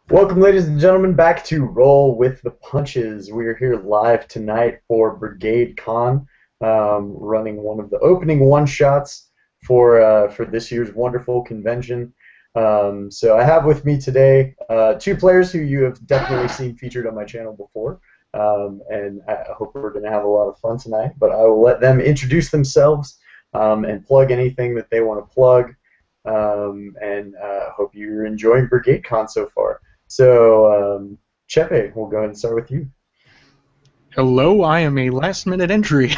Welcome, ladies and gentlemen, back to Roll with the Punches. We are here live tonight for BrigadeCon, running one of the opening one-shots for this year's wonderful convention. So I have with me today two players who you have definitely seen featured on my channel before, and I hope we're going to have a lot of fun tonight. But I will let them introduce themselves and plug anything that they want to plug, and hope you're enjoying BrigadeCon so far. So, Chepe, we'll go ahead and start with you. Hello, I am a last-minute entry.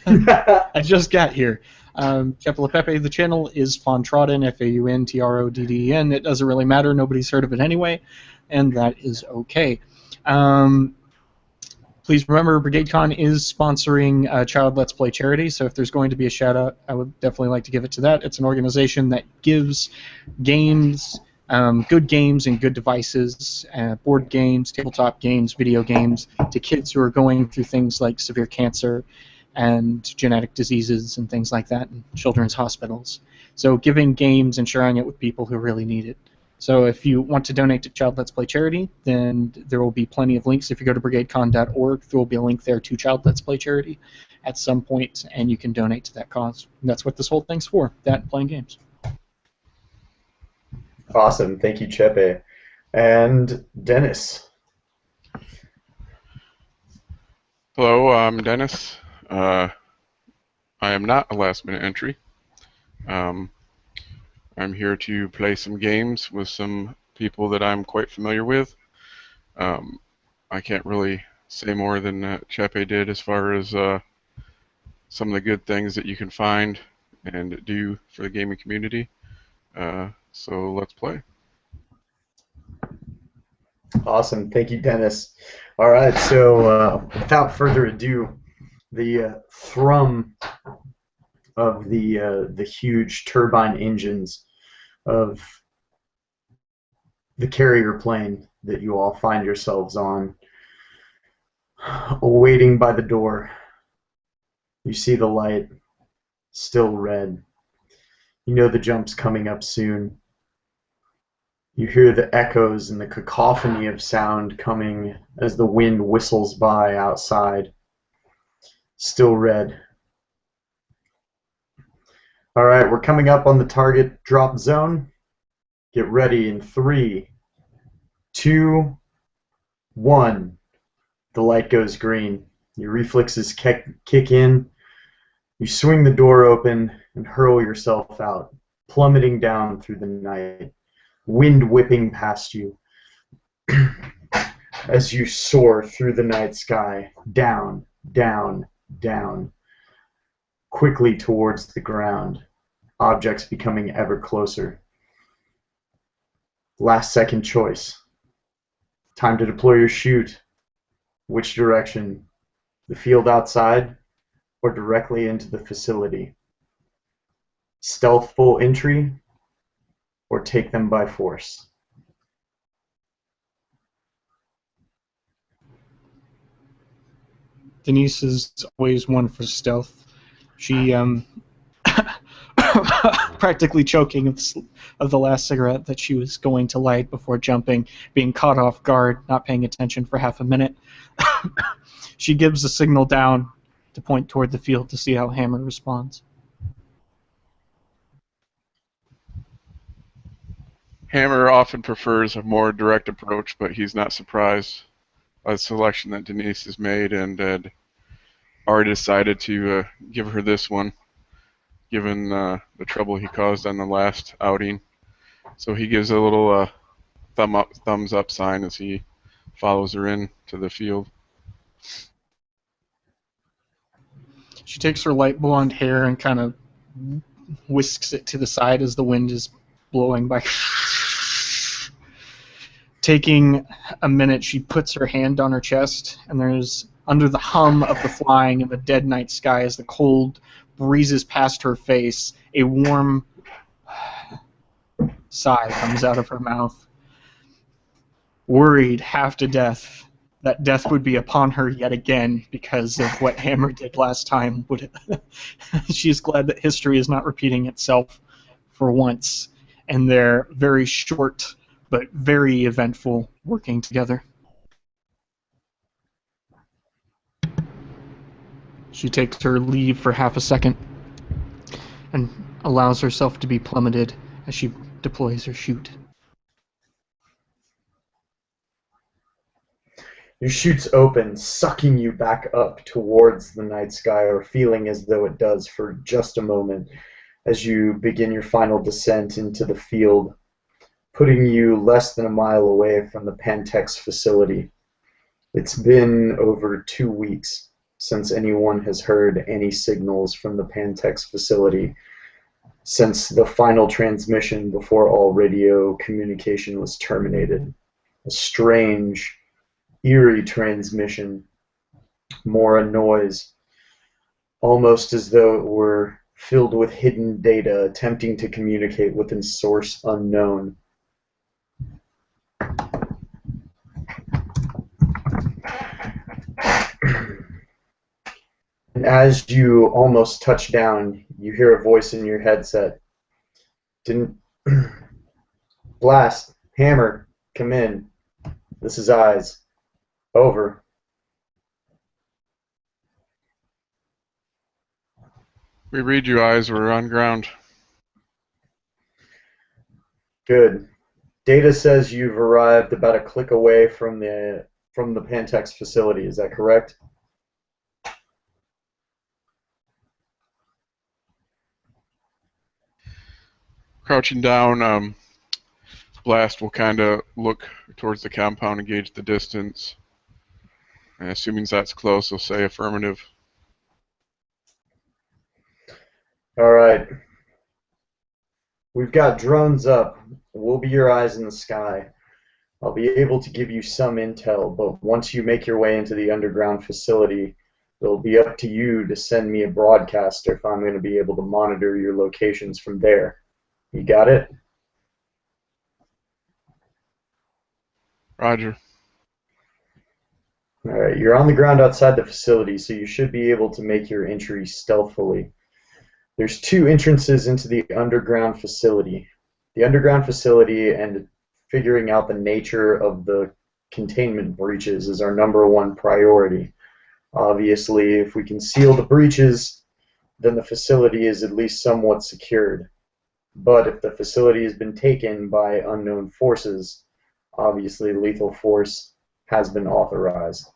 I just got here. Chepe Pepe, the channel is Fauntroden, F-A-U-N-T-R-O-D-D-E-N. It doesn't really matter. Nobody's heard of it anyway, and that is okay. Please remember, BrigadeCon is sponsoring a Child Let's Play charity, so if there's going to be a shout-out, I would definitely like to give it to that. It's an organization that gives games... good games and good devices, board games, tabletop games, video games, to kids who are going through things like severe cancer and genetic diseases and things like that in children's hospitals. So giving games and sharing it with people who really need it. So if you want to donate to Child Let's Play Charity, then there will be plenty of links. If you go to BrigadeCon.org, there will be a link there to Child Let's Play Charity at some point, and you can donate to that cause. And that's what this whole thing's for, that and playing games. Awesome. Thank you, Chepe. And Dennis. Hello, I'm Dennis. I am not a last-minute entry. I'm here to play some games with some people that I'm quite familiar with. I can't really say more than Chepe did as far as some of the good things that you can find and do for the gaming community. So let's play. Awesome. Thank you, Dennis. All right, so without further ado, the thrum of the huge turbine engines of the carrier plane that you all find yourselves on, awaiting by the door. You see the light, still red. You know the jump's coming up soon. You hear the echoes and the cacophony of sound coming as the wind whistles by outside. Still red. All right, we're coming up on the target drop zone. Get ready in 3, 2, 1. The light goes green. Your reflexes kick in. You swing the door open and hurl yourself out, plummeting down through the night. Wind whipping past you as you soar through the night sky, down, down, down, quickly towards the ground, objects becoming ever closer. Last second choice. Time to deploy your chute. Which direction? The field outside or directly into the facility? Stealthful entry or take them by force? Denise is always one for stealth. She practically choking of the last cigarette that she was going to light before jumping, being caught off guard, not paying attention for half a minute. She gives a signal down to point toward the field to see how Hammer responds. Hammer often prefers a more direct approach, but he's not surprised by the selection that Denise has made and had already decided to give her this one, given the trouble he caused on the last outing. So he gives a little thumbs up sign as he follows her in to the field. She takes her light blonde hair and kind of whisks it to the side as the wind is blowing by. Taking a minute, she puts her hand on her chest, and there's, under the hum of the flying in the dead night sky as the cold breezes past her face, a warm sigh comes out of her mouth. Worried half to death that death would be upon her yet again because of what Hammer did last time. She is glad that history is not repeating itself for once, and their very short but very eventful working together. She takes her leave for half a second and allows herself to be plummeted as she deploys her chute. Your chute's open, sucking you back up towards the night sky, or feeling as though it does for just a moment as you begin your final descent into the field, putting you less than a mile away from the Pantex facility. It's been over 2 weeks since anyone has heard any signals from the Pantex facility, since the final transmission before all radio communication was terminated. A strange, eerie transmission, more a noise, almost as though it were filled with hidden data attempting to communicate with a source unknown. And as you almost touch down, you hear a voice in your headset. Didn't Blast, Hammer, come in. This is Eyes. Over. We read you, Eyes. We're on ground. Good. Data says you've arrived about a click away from the Pantex facility. Is that correct? Crouching down, Blast will kind of look towards the compound and gauge the distance. And assuming that's close, he'll say affirmative. All right. We've got drones up. We'll be your eyes in the sky. I'll be able to give you some intel, but once you make your way into the underground facility, it'll be up to you to send me a broadcaster if I'm going to be able to monitor your locations from there. You got it? Roger. All right. You're on the ground outside the facility, so you should be able to make your entry stealthily. There's 2 entrances into the underground facility. The underground facility and figuring out the nature of the containment breaches is our #1 priority. Obviously, if we can seal the breaches, then the facility is at least somewhat secured. But if the facility has been taken by unknown forces, obviously lethal force has been authorized.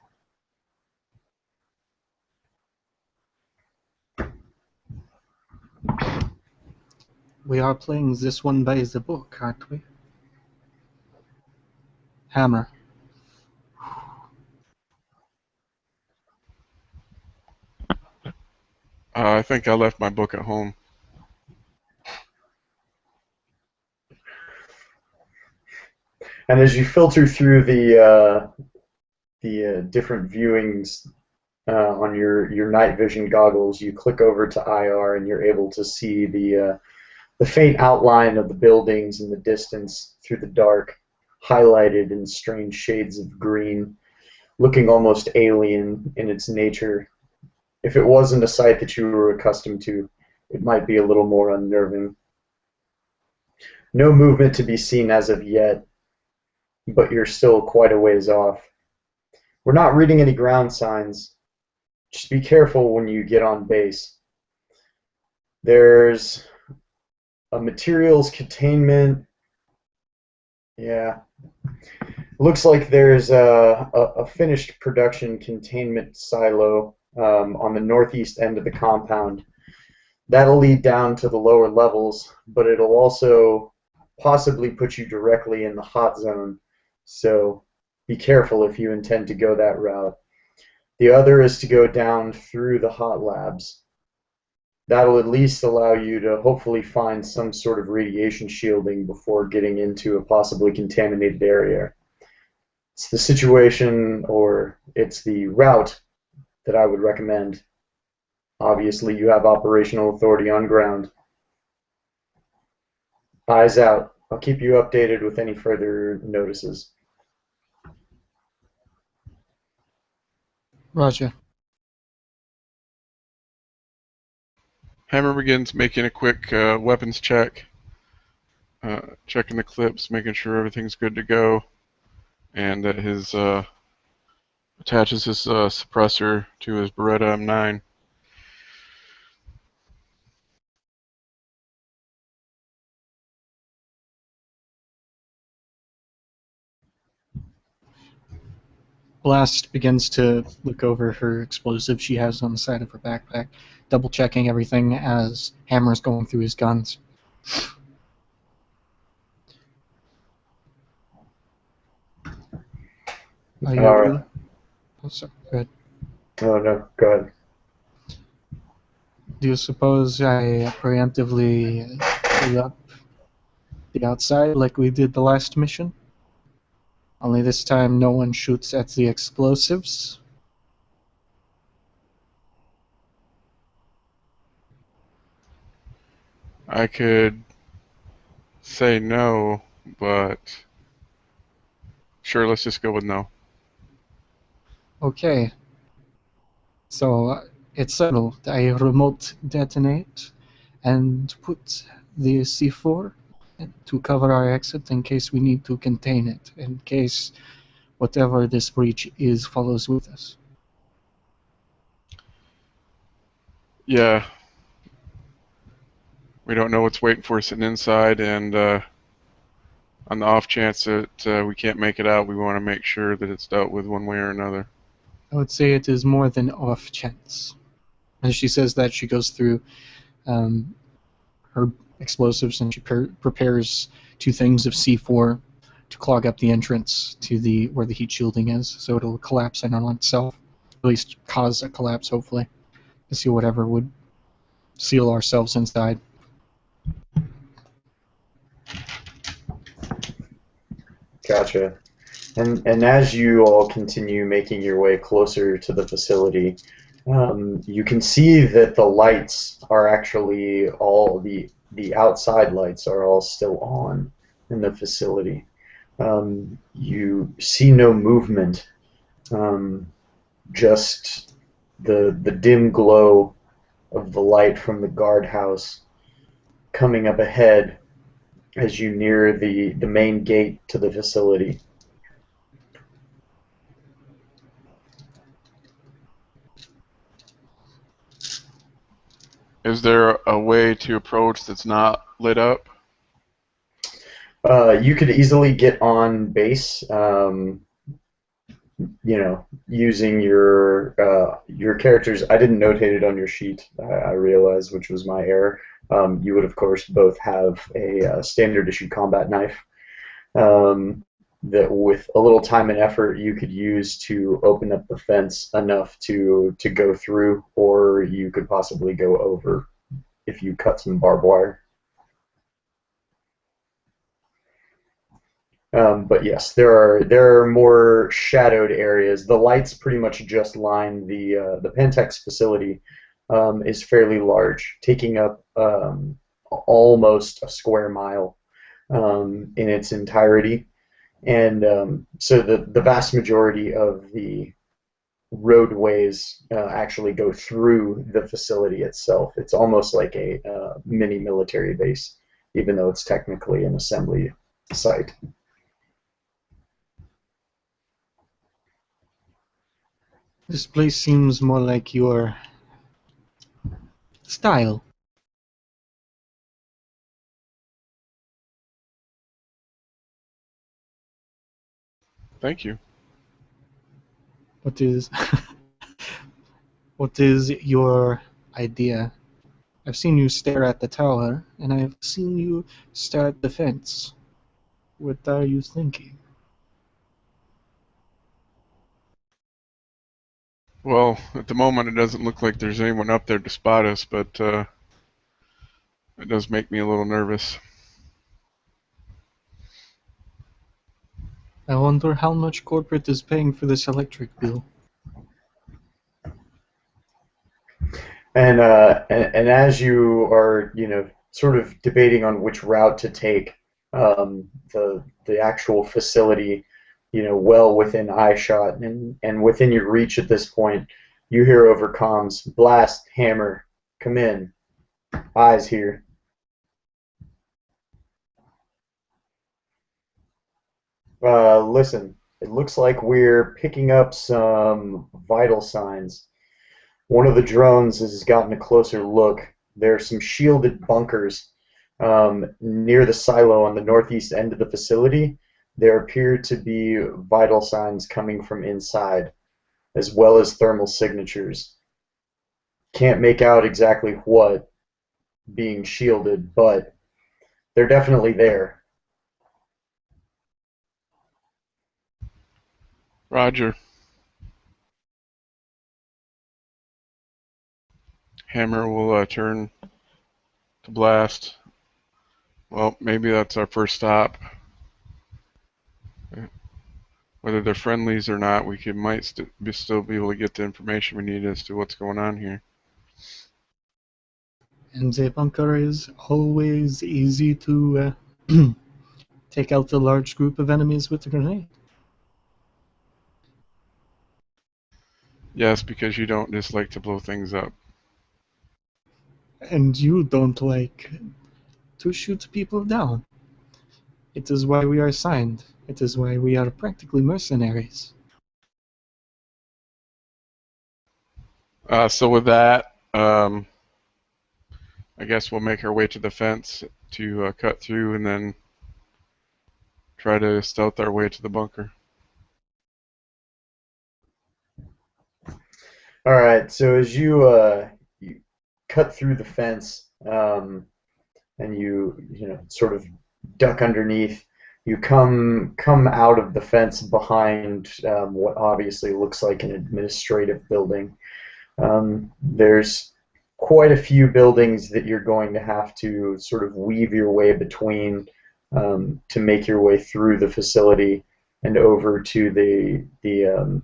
We are playing this one by the book, aren't we? Hammer. I think I left my book at home. And as you filter through the different viewings on your night vision goggles, you click over to IR and you're able to see the faint outline of the buildings in the distance through the dark, highlighted in strange shades of green, looking almost alien in its nature. If it wasn't a sight that you were accustomed to, it might be a little more unnerving. No movement to be seen as of yet, but you're still quite a ways off. We're not reading any ground signs. Just be careful when you get on base. There's a materials containment. Yeah. Looks like there's a finished production containment silo on the northeast end of the compound. That'll lead down to the lower levels, but it'll also possibly put you directly in the hot zone. So be careful if you intend to go that route. The other is to go down through the hot labs. That'll at least allow you to hopefully find some sort of radiation shielding before getting into a possibly contaminated area. It's the situation, or it's the route that I would recommend. Obviously, you have operational authority on ground. Eyes out. I'll keep you updated with any further notices. Roger. Hammer begins making a quick weapons check. checking the clips, making sure everything's good to go, and that his attaches his suppressor to his Beretta M9. Blast begins to look over her explosive she has on the side of her backpack, double checking everything as Hammer's going through his guns. Are you really? Oh, sorry. Go ahead. Oh no, go ahead. Do you suppose I preemptively pull up the outside like we did the last mission? Only this time no one shoots at the explosives. I could say no, but sure, let's just go with no. Okay. So it's settled. I remote detonate and put the C4 to cover our exit in case we need to contain it, in case whatever this breach is follows with us. Yeah, we don't know what's waiting for us inside, and on the off chance that we can't make it out, we want to make sure that it's dealt with one way or another. I would say it is more than off chance. As she says that, she goes through her explosives and she prepares 2 things of C4 to clog up the entrance to the where the heat shielding is, so it'll collapse in on itself, at least cause a collapse, hopefully, to see whatever would seal ourselves inside. Gotcha. And as you all continue making your way closer to the facility, you can see that the lights are actually all the outside lights are all still on in the facility. You see no movement, just the dim glow of the light from the guardhouse coming up ahead as you near the main gate to the facility. Is there a way to approach that's not lit up? You could easily get on base, using your characters. I didn't notate it on your sheet. I realized, which was my error. You would, of course, both have a standard issue combat knife that, with a little time and effort, you could use to open up the fence enough to go through, or you could possibly go over if you cut some barbed wire. But yes, there are more shadowed areas. The lights pretty much just line the Pantex facility. Is fairly large, taking up almost a square mile in its entirety, and so the vast majority of the roadways actually go through the facility itself. It's almost like a mini military base, even though it's technically an assembly site. This place seems more like your style. Thank you. What is what is your idea? I've seen you stare at the tower, and I've seen you stare at the fence. What are you thinking? Well, at the moment, it doesn't look like there's anyone up there to spot us, but it does make me a little nervous. I wonder how much corporate is paying for this electric bill. And as you are, sort of debating on which route to take, the actual facility, well within eyeshot and within your reach at this point, you hear over comms, "Blast, Hammer, come in, eyes here." Listen, it looks like we're picking up some vital signs. One of the drones has gotten a closer look. There are some shielded bunkers near the silo on the northeast end of the facility. There appear to be vital signs coming from inside, as well as thermal signatures. Can't make out exactly what being shielded, but they're definitely there. Roger. Hammer will turn to blast. Well, maybe that's our first stop. Whether they're friendlies or not, we might still be able to get the information we need as to what's going on here. And a bunker is always easy to take out a large group of enemies with a grenade. Yes, because you don't just like to blow things up. And you don't like to shoot people down. It is why we are signed. It is why we are practically mercenaries. So with that, I guess we'll make our way to the fence to cut through and then try to stealth our way to the bunker. All right, so as you cut through the fence, and you sort of duck underneath. You come out of the fence behind what obviously looks like an administrative building. There's quite a few buildings that you're going to have to sort of weave your way between to make your way through the facility and over to the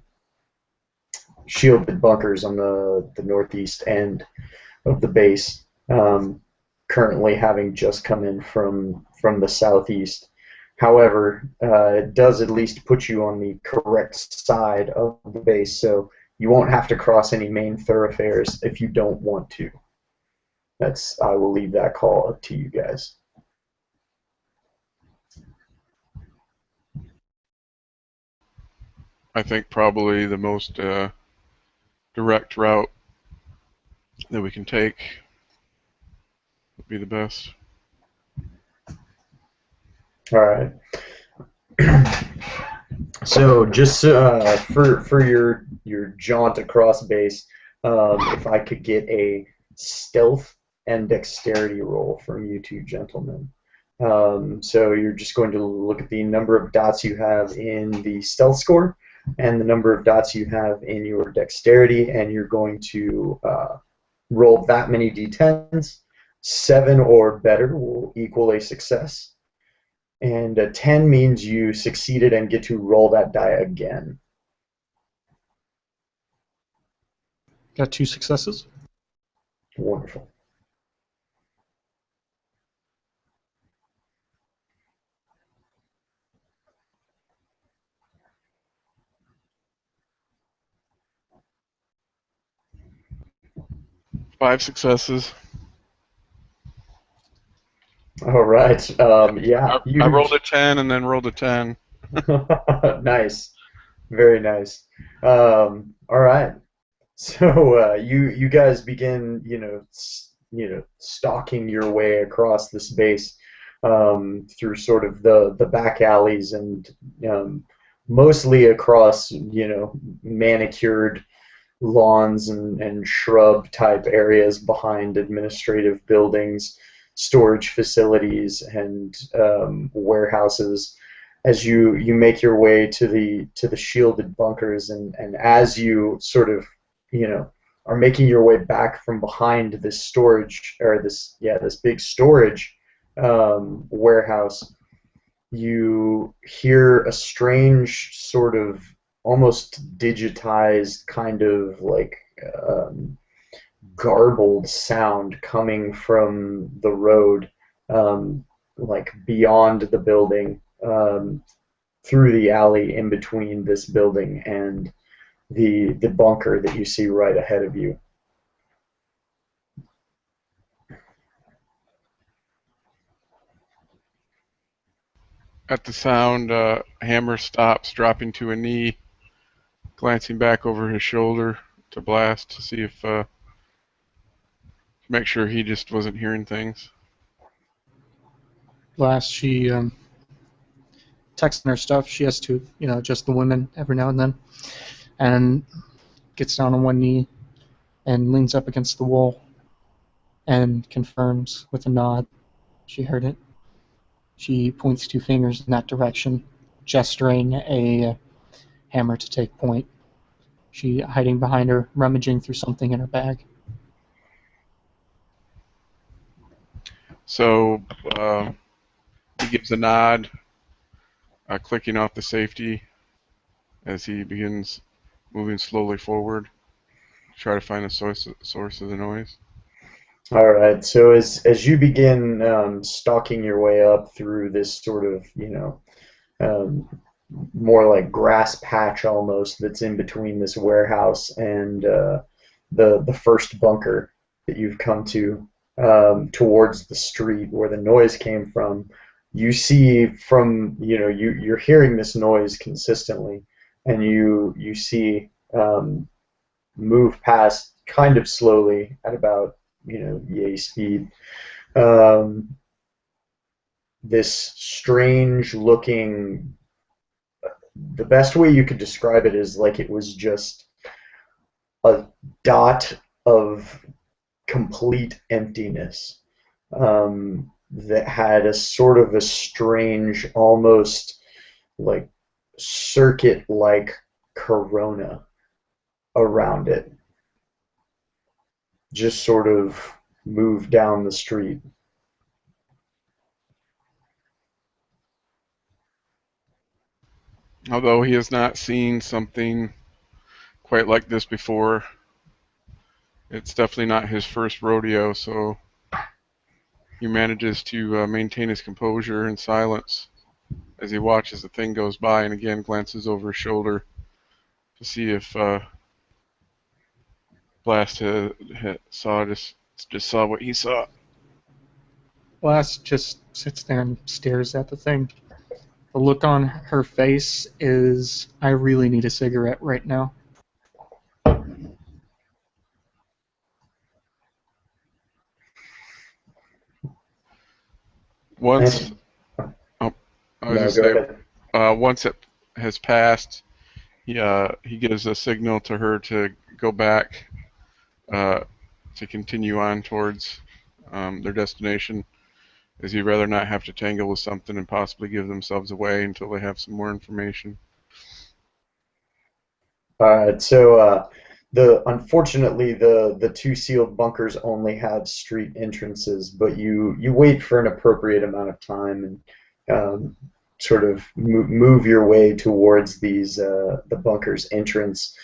shielded bunkers on the northeast end of the base, currently having just come in from the southeast. However, it does at least put you on the correct side of the base, so you won't have to cross any main thoroughfares if you don't want to. I will leave that call up to you guys. I think probably the most direct route that we can take would be the best. All right. So just for your jaunt across base, if I could get a stealth and dexterity roll from you two gentlemen. So you're just going to look at the number of dots you have in the stealth score and the number of dots you have in your dexterity, and you're going to roll that many d10s. 7 or better will equal a success. And a 10 means you succeeded and get to roll that die again. Got 2 successes. Wonderful. Five successes. All right. Yeah, I rolled a 10 and then rolled a 10. nice. Very nice. All right. So you guys begin, stalking your way across this base through sort of the back alleys and mostly across, manicured lawns and shrub type areas behind administrative buildings, storage facilities, and warehouses. As you make your way to the shielded bunkers, and as you sort of are making your way back from behind this storage or this big storage warehouse, you hear a strange sort of almost digitized kind of like garbled sound coming from the road, like beyond the building, through the alley in between this building and the bunker that you see right ahead of you. At the sound, Hammer stops, dropping to a knee, glancing back over his shoulder to Blast to see if, make sure he just wasn't hearing things. Last, she texting her stuff. She has to, adjust the women every now and then, and gets down on one knee and leans up against the wall and confirms with a nod. She heard it. She points two fingers in that direction, gesturing a Hammer to take point. She hiding behind her, rummaging through something in her bag. So he gives a nod, clicking off the safety as he begins moving slowly forward to try to find the source of the noise. All right. So as you begin stalking your way up through this sort of, um, more like grass patch almost that's in between this warehouse and the first bunker that you've come to, towards the street where the noise came from, you see from, you're hearing this noise consistently, and you see, move past kind of slowly at about, yay speed, um, this strange looking, the best way you could describe it is like it was just a dot of complete emptiness, that had a sort of a strange, almost like circuit-like corona around it. Just sort of moved down the street. Although he has not seen something quite like this before, it's definitely not his first rodeo, so he manages to maintain his composure and silence as he watches the thing goes by, and again glances over his shoulder to see if Blast just saw what he saw. Blast just sits there and stares at the thing. The look on her face is, I really need a cigarette right now. Once, And, oh, I was no, just go saying, ahead. once it has passed, he gives a signal to her to go back, to continue on towards their destination, as he'd rather not have to tangle with something and possibly give themselves away until they have some more information. All right. So the unfortunately the two sealed bunkers only have street entrances, but you wait for an appropriate amount of time and, sort of move your way towards the bunker's entrance,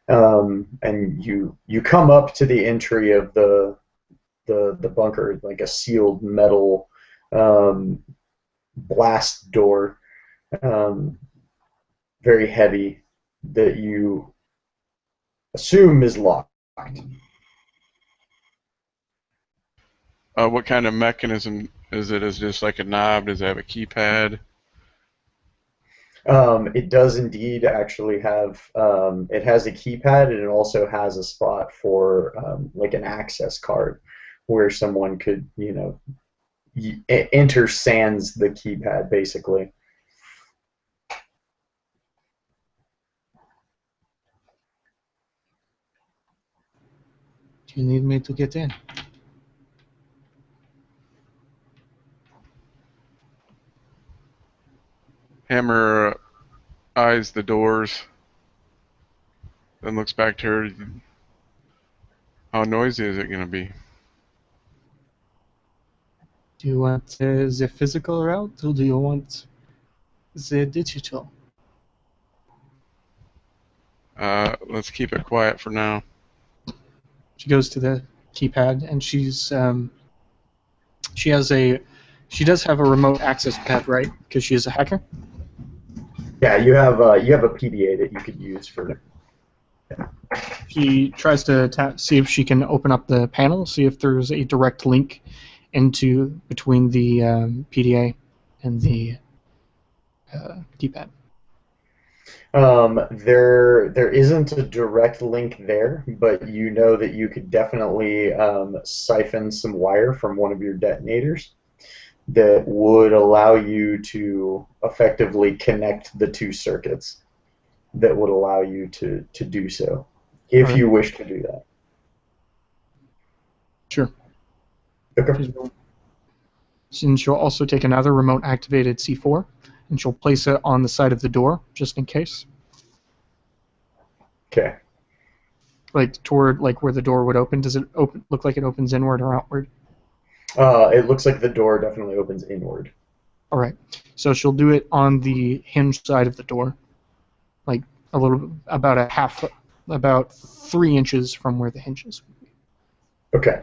and you come up to the entry of the bunker, like a sealed metal, um, blast door, um, very heavy, that you assume is locked. What kind of mechanism is it? Is it just like a knob? Does it have a keypad? It does indeed actually have, it has a keypad, and it also has a spot for, like an access card where someone could, enter sans the keypad basically. Do you need me to get in? Hammer eyes the doors, then looks back to her. How noisy is it going to be? Do you want the physical route, or do you want the digital? Let's keep it quiet for now. She goes to the keypad, and she does have a remote access pad, right? Because she is a hacker. Yeah, you have a PDA that you could use for. She tries to see if she can open up the panel, see if there's a direct link between the PDA and the keypad? There isn't a direct link there, but you know that you could definitely siphon some wire from one of your detonators that would allow you to effectively connect the two circuits that would allow you to do so, All if right. you wish to do that. Sure. Okay. And she'll also take another remote activated C4, and she'll place it on the side of the door, just in case. Okay. Like toward like where the door would open. Does it look like it opens inward or outward? It looks like the door definitely opens inward. All right. So she'll do it on the hinge side of the door, like a little, about 3 inches from where the hinges would be. Okay.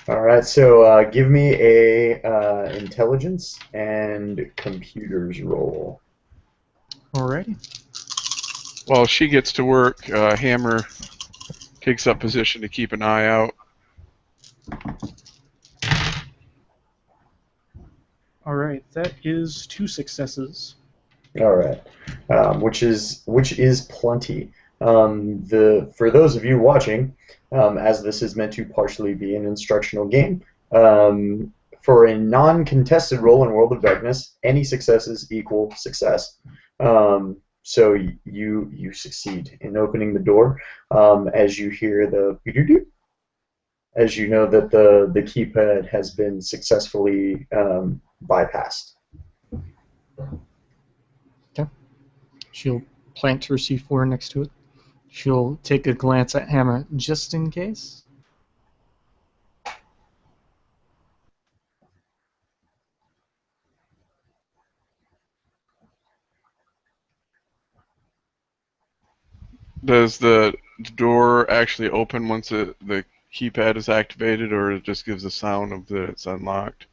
All right. So give me a intelligence and computers roll. Alrighty. While she gets to work, Hammer takes up position to keep an eye out. All right. That is 2 successes. All right, which is plenty. For those of you watching, as this is meant to partially be an instructional game, for a non-contested role in World of Darkness, any successes equal success. So you succeed in opening the door as you hear the doo-doo-doo, as you know that the keypad has been successfully bypassed. Okay. She'll plant her C4 next to it. She'll take a glance at Hammer just in case. Does the door actually open once the keypad is activated, or it just gives the sound of that it's unlocked?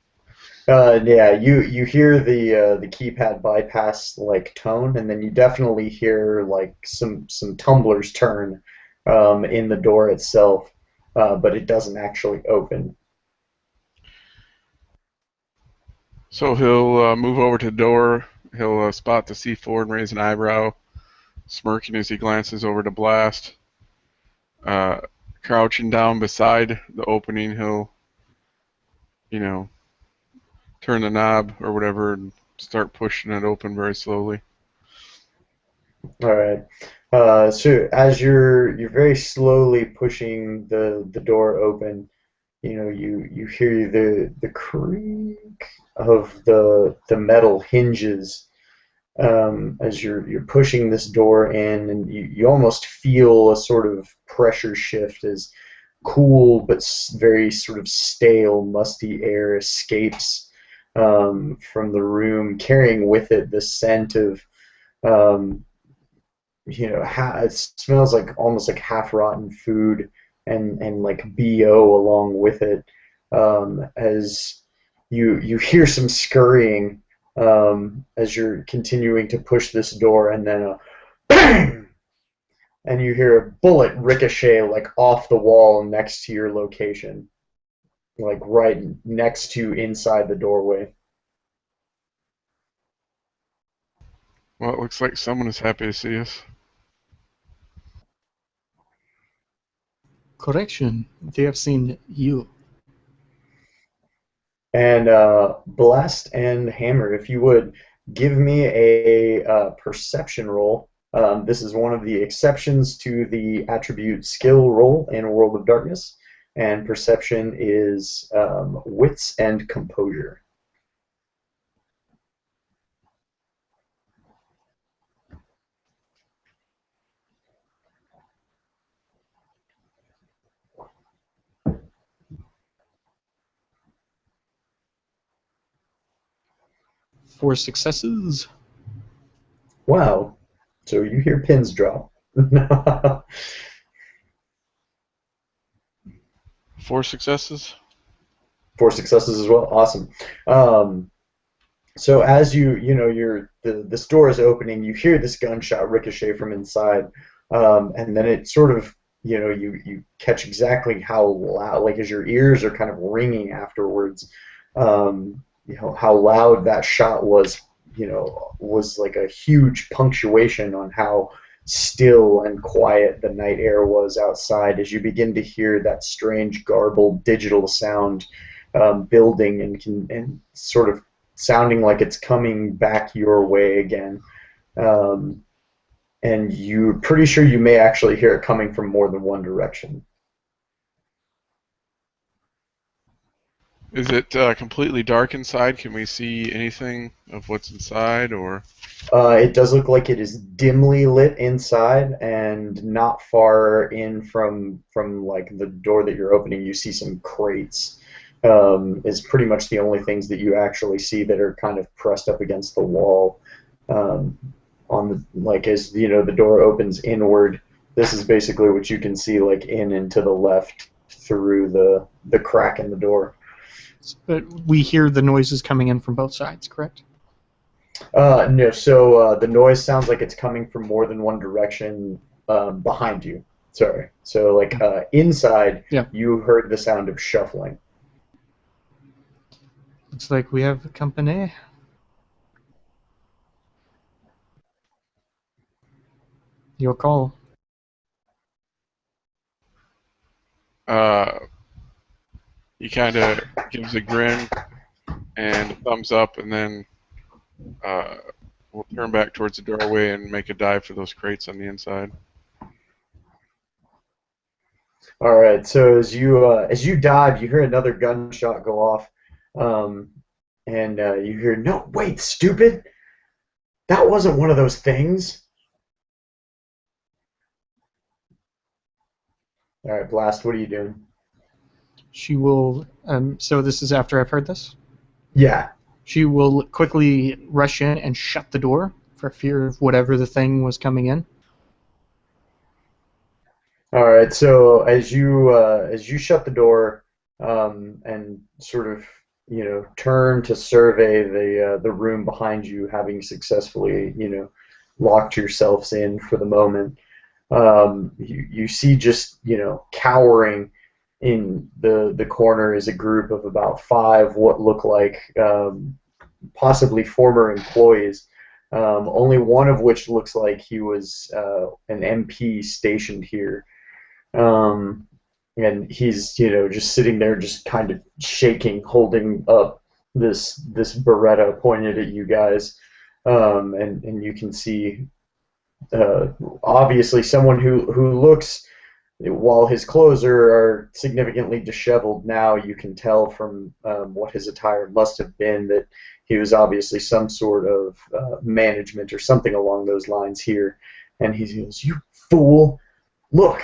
Yeah, you hear the keypad bypass like tone, and then you definitely hear like some tumblers turn in the door itself, but it doesn't actually open. So he'll move over to the door. He'll spot the C4 and raise an eyebrow, smirking as he glances over to Blast. Uh, Crouching down beside the opening, he'll, turn the knob or whatever and start pushing it open very slowly. All right. So as you're very slowly pushing the door open, you hear the creak of the metal hinges as you're pushing this door in, and you almost feel a sort of pressure shift as cool but very sort of stale, musty air escapes from the room, carrying with it the scent of um, it smells like almost like half rotten food and like BO along with it as you hear some scurrying as you're continuing to push this door, and then a bang, and you hear a bullet ricochet like off the wall next to your location, like right next to inside the doorway. Well, it looks like someone is happy to see us. Correction. They have seen you. And Blast and Hammer, if you would, give me a perception roll. This is one of the exceptions to the attribute skill roll in World of Darkness, and perception is wits and composure. Four successes. Wow. So you hear pins drop. 4 successes? 4 successes as well. Awesome. So as this door is opening, you hear this gunshot ricochet from inside, and then it sort of you catch exactly how loud, like as your ears are kind of ringing afterwards. how loud that shot was, was like a huge punctuation on how still and quiet the night air was outside as you begin to hear that strange garbled digital sound building and sort of sounding like it's coming back your way again. Um, and you're pretty sure you may actually hear it coming from more than one direction. Is it completely dark inside? Can we see anything of what's inside, or? It does look like it is dimly lit inside, and not far in from like the door that you're opening, you see some crates. Is pretty much the only things that you actually see that are kind of pressed up against the wall. Um, on the like as the door opens inward, this is basically what you can see like in and to the left through the crack in the door. But we hear the noises coming in from both sides, correct? No, so the noise sounds like it's coming from more than one direction behind you. Sorry. So, like inside, Yeah. you heard the sound of shuffling. Looks like we have company. Your call. Uh, he kind of gives a grin and a thumbs up, and then uh, we'll turn back towards the doorway and make a dive for those crates on the inside. All right. So as you dive, you hear another gunshot go off, um, and you hear, "No, wait, stupid! That wasn't one of those things." All right, Blast. What are you doing? She will. So this is after I've heard this. Yeah. She will quickly rush in and shut the door for fear of whatever the thing was coming in. All right. So as you shut the door and sort of turn to survey the room behind you, having successfully locked yourselves in for the moment, you see just cowering in the corner is a group of about five what look like possibly former employees. Only one of which looks like he was an MP stationed here. Um, and he's just sitting there, just kind of shaking, holding up this Beretta pointed at you guys, and you can see uh, obviously someone who looks, while his clothes are significantly disheveled now, you can tell from what his attire must have been that he was obviously some sort of management or something along those lines here. And he goes, "You fool! Look,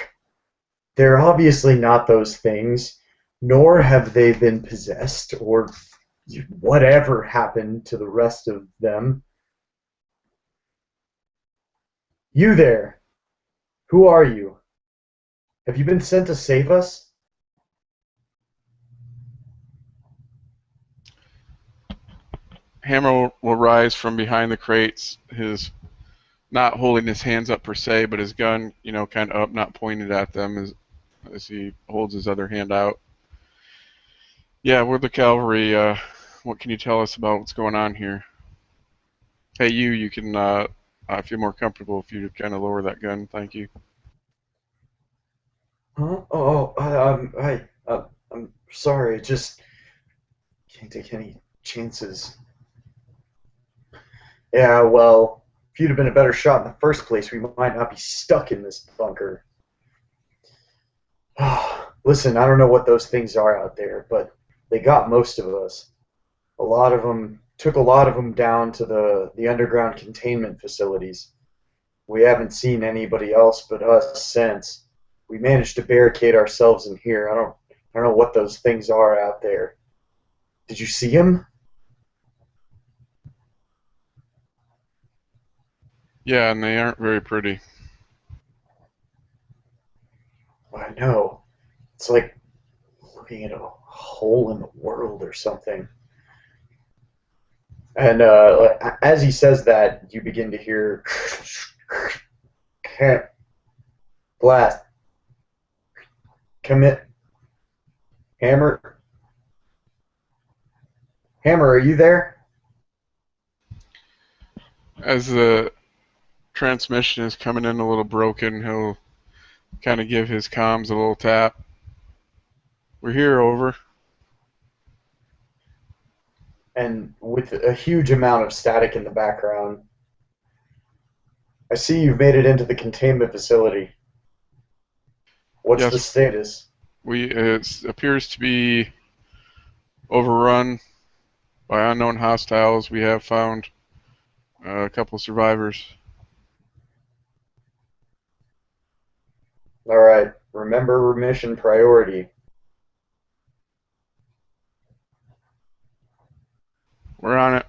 they're obviously not those things, nor have they been possessed or whatever happened to the rest of them. You there, who are you? Have you been sent to save us?" Hammer will rise from behind the crates, his not holding his hands up per se, but his gun, kind of up, not pointed at them as he holds his other hand out. Yeah, we're the cavalry. What can you tell us about what's going on here? Hey, you can, I feel more comfortable if you kind of lower that gun. Thank you. Huh? I'm sorry. Just can't take any chances. Yeah, well, if you'd have been a better shot in the first place, we might not be stuck in this bunker. Listen, I don't know what those things are out there, but they got most of us. A lot of them took a lot of them down to the underground containment facilities. We haven't seen anybody else but us since. We managed to barricade ourselves in here. I don't know what those things are out there. Did you see them? Yeah, and they aren't very pretty. I know. It's like looking at a hole in the world or something. And as he says that, you begin to hear blast, commit, hammer, Hammer, are you there? As the transmission is coming in a little broken, he'll kind of give his comms a little tap. We're here, over. And with a huge amount of static in the background, I see you've made it into the containment facility. What's the Yes, status? it appears to be overrun by unknown hostiles. We have found a couple survivors. All right. Remember mission priority. We're on it.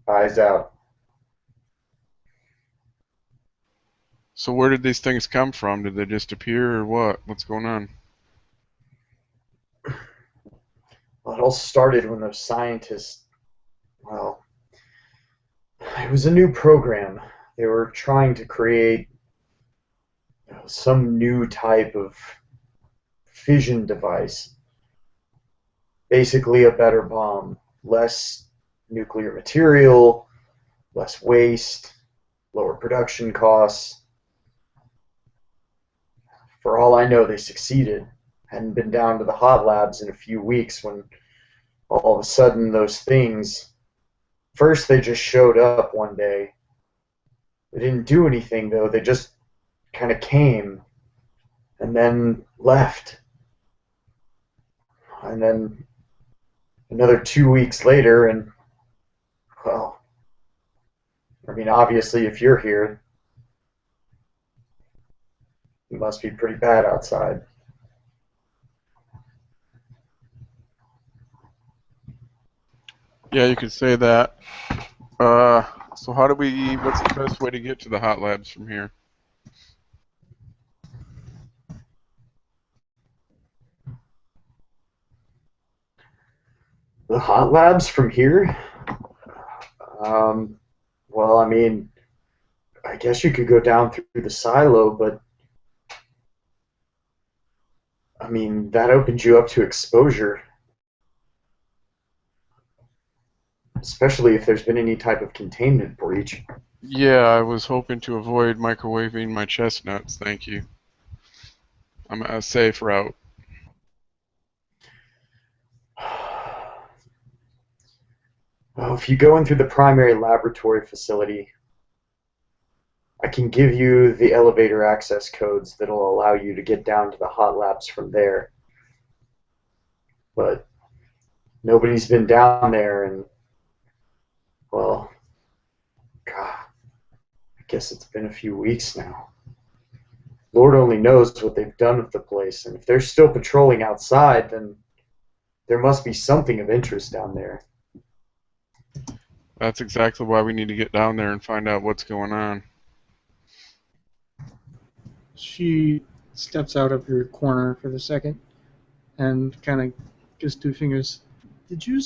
Eyes out. So where did these things come from? Did they just appear or what? What's going on? Well, it all started when those scientists, well, it was a new program. They were trying to create some new type of fission device. Basically, a better bomb. Less nuclear material, less waste, lower production costs. For all I know, they succeeded. Hadn't been down to the hot labs in a few weeks when all of a sudden those things. First, they just showed up one day. They didn't do anything, though. They just kind of came and then left. And then another 2 weeks later, and, well, I mean, obviously, if you're here, it must be pretty bad outside. Yeah, you could say that. So how do we? What's the best way to get to the hot labs from here? The hot labs from here? Um, well, I mean, I guess you could go down through the silo, but I mean, that opens you up to exposure, especially if there's been any type of containment breach. Yeah, I was hoping to avoid microwaving my chestnuts. Thank you. I'm a safe route. Well, if you go in through the primary laboratory facility, I can give you the elevator access codes that'll allow you to get down to the hot labs from there. But nobody's been down there, and, well, God, I guess it's been a few weeks now. Lord only knows what they've done with the place, and if they're still patrolling outside, then there must be something of interest down there. That's exactly why we need to get down there and find out what's going on. She steps out of her corner for the second and kind of gives two fingers. Did you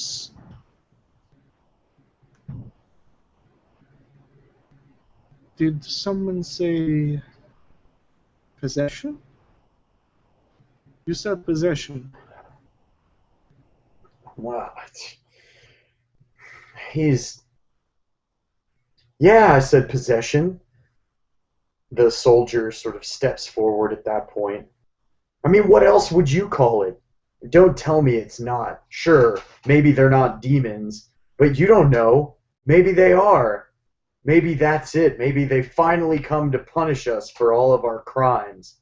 did someone say possession? You said possession. What? He's. Yeah, I said possession. The soldier sort of steps forward at that point. I mean, what else would you call it? Don't tell me it's not. Sure, maybe they're not demons, but you don't know. Maybe they are. Maybe that's it. Maybe they finally come to punish us for all of our crimes.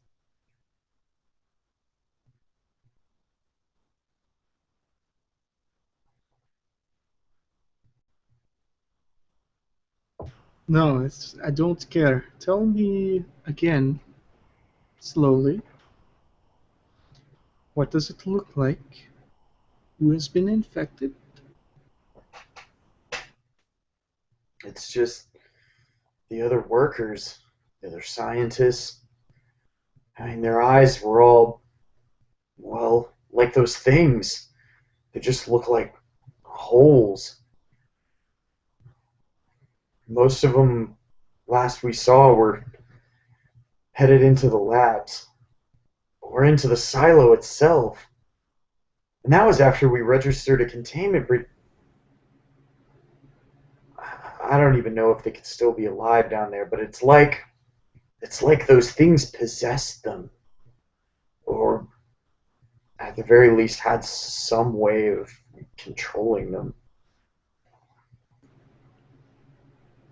No, I don't care. Tell me again, slowly. What does it look like? Who has been infected? It's just the other workers, the other scientists. I mean, their eyes were all, well, like those things. They just look like holes. Most of them, last we saw, were headed into the labs or into the silo itself. And that was after we registered a containment breach. I don't even know if they could still be alive down there, but it's like those things possessed them, or at the very least had some way of controlling them.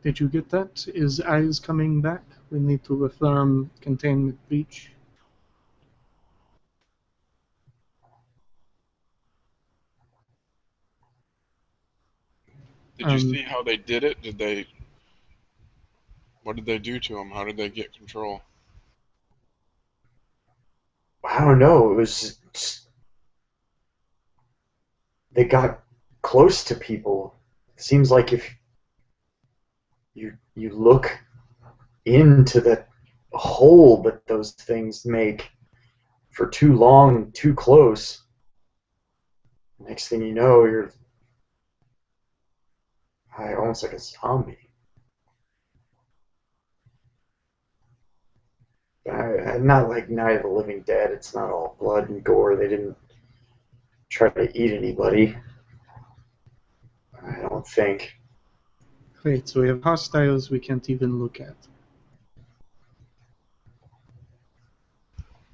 Did you get that? Is eyes coming back? We need to affirm containment breach. Did you see how they did it? What did they do to him? How did they get control? I don't know. It was just, they got close to people. It seems like if you look into the hole that those things make for too long, too close, next thing you know, you're almost like a zombie. Not like Night of the Living Dead. It's not all blood and gore. They didn't try to eat anybody. I don't think. Great, so we have hostiles we can't even look at.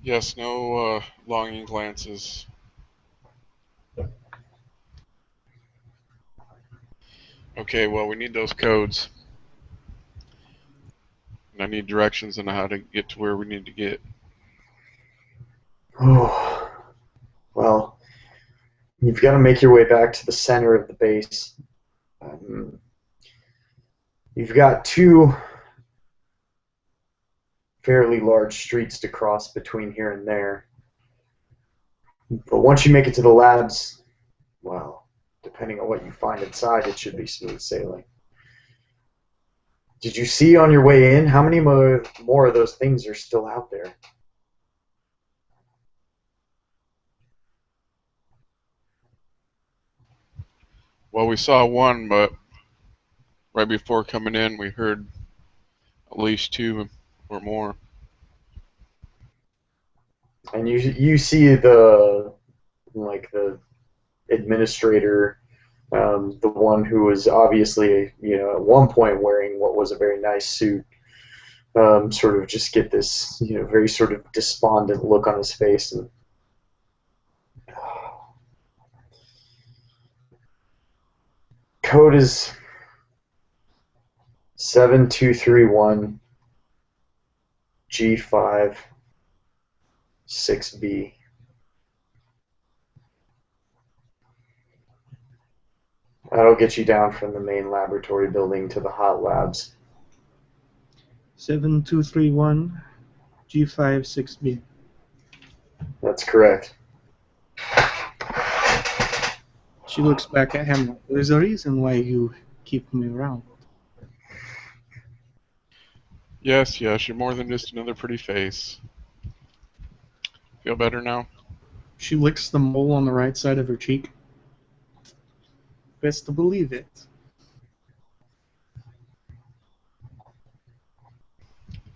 Yes, no longing glances. Okay, well, we need those codes. And I need directions on how to get to where we need to get. Oh, well, you've got to make your way back to the center of the base. You've got two fairly large streets to cross between here and there. But once you make it to the labs, well, depending on what you find inside, it should be smooth sailing. Did you see on your way in how many more of those things are still out there? Well, we saw one, but right before coming in, we heard at least two or more. And you see the administrator, the one who was obviously at one point wearing what was a very nice suit, sort of just get this very sort of despondent look on his face, and code is 7231 G5 6B. That'll get you down from the main laboratory building to the hot labs. 7231 G56B. That's correct. She looks back at him. There's a reason why you keep me around. Yes, yes, you're more than just another pretty face. Feel better now? She licks the mole on the right side of her cheek. Best to believe it.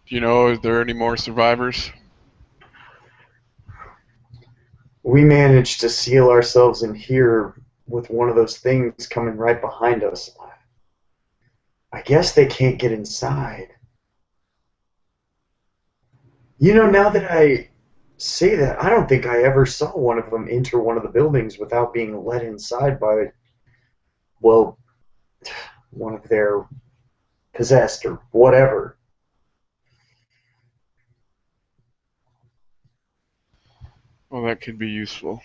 Do you know, is there any more survivors? We managed to seal ourselves in here with one of those things coming right behind us. I guess they can't get inside. Now that I say that, I don't think I ever saw one of them enter one of the buildings without being let inside by, well, one of their possessed or whatever. Well, that could be useful.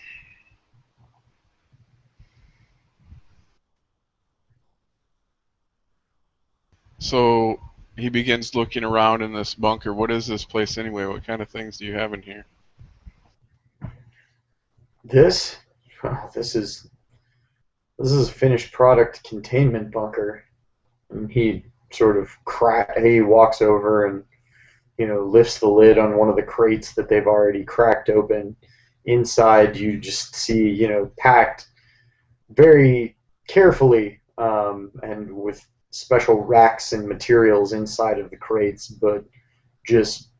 So he begins looking around in this bunker. What is this place anyway? What kind of things do you have in here? This, this is a finished product containment bunker. And he sort of he walks over and lifts the lid on one of the crates that they've already cracked open. Inside, you just see packed very carefully, and with special racks and materials inside of the crates, but just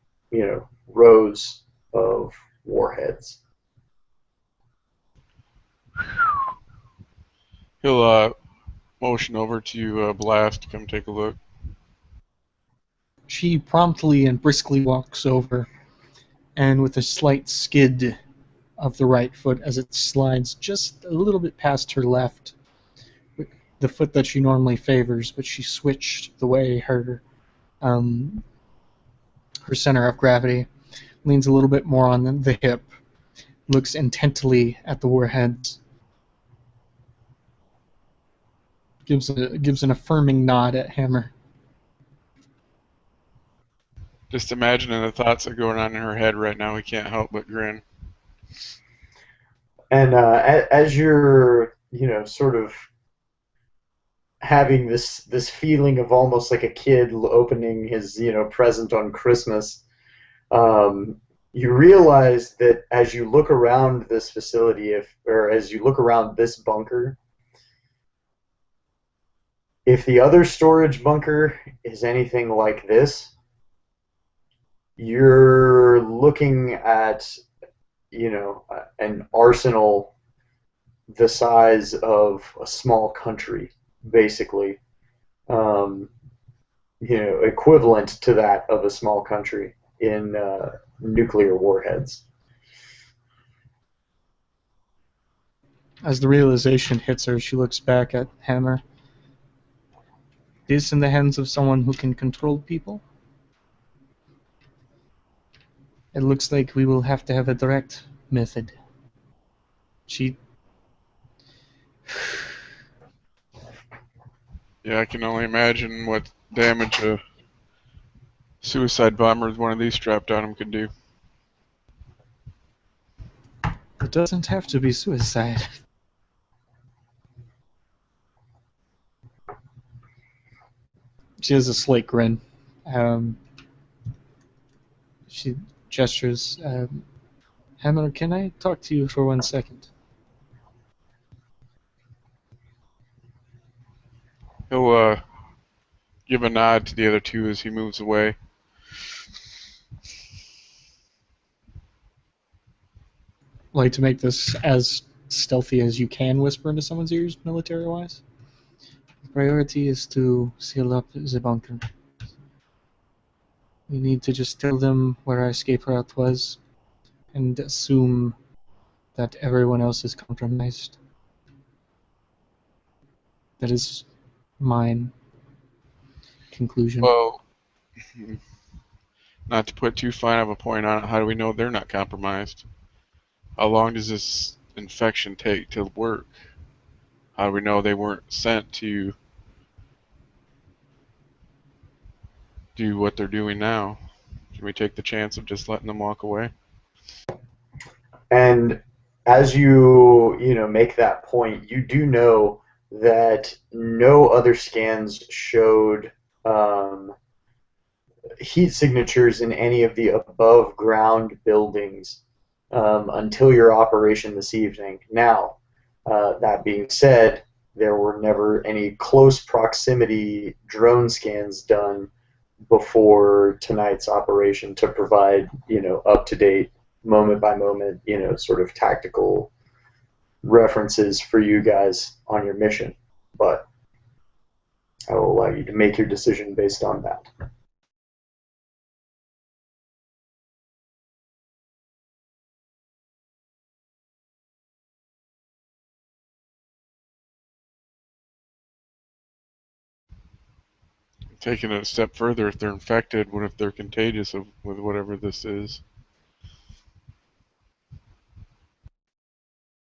rows of warheads. He'll motion over to Blast to come take a look. She promptly and briskly walks over, and with a slight skid of the right foot as it slides just a little bit past her left, the foot that she normally favors, but she switched the way um, her center of gravity, leans a little bit more on the hip, looks intently at the warheads, gives an affirming nod at Hammer. Just imagining the thoughts that are going on in her head right now, we can't help but grin. And as you're, sort of having this feeling of almost like a kid opening his, present on Christmas, you realize that as you look around this facility, or as you look around this bunker, if the other storage bunker is anything like this, you're looking at, an arsenal the size of a small country, basically. Um, Equivalent to that of a small country in nuclear warheads. As the realization hits her, she looks back at Hammer. This in the hands of someone who can control people? It looks like we will have to have a direct method. She... Yeah, I can only imagine what damage a suicide bomber with one of these strapped on him could do. It doesn't have to be suicide. She has a slight grin. She gestures. Hammer, can I talk to you for 1 second? He'll give a nod to the other two as he moves away. Like to make this as stealthy as you can whisper into someone's ears, military-wise? The priority is to seal up the bunker. We need to just tell them where our escape route was and assume that everyone else is compromised. That is mine conclusion. Well, not to put too fine of a point on it, how do we know they're not compromised? How long does this infection take to work? How do we know they weren't sent to do what they're doing now? Can we take the chance of just letting them walk away? And as you make that point, you do know that no other scans showed heat signatures in any of the above ground buildings until your operation this evening. Now, that being said, there were never any close proximity drone scans done before tonight's operation to provide, up to date, moment by moment, sort of tactical references for you guys on your mission. But I will allow you to make your decision based on that. Taking it a step further, if they're infected, what if they're contagious with whatever this is?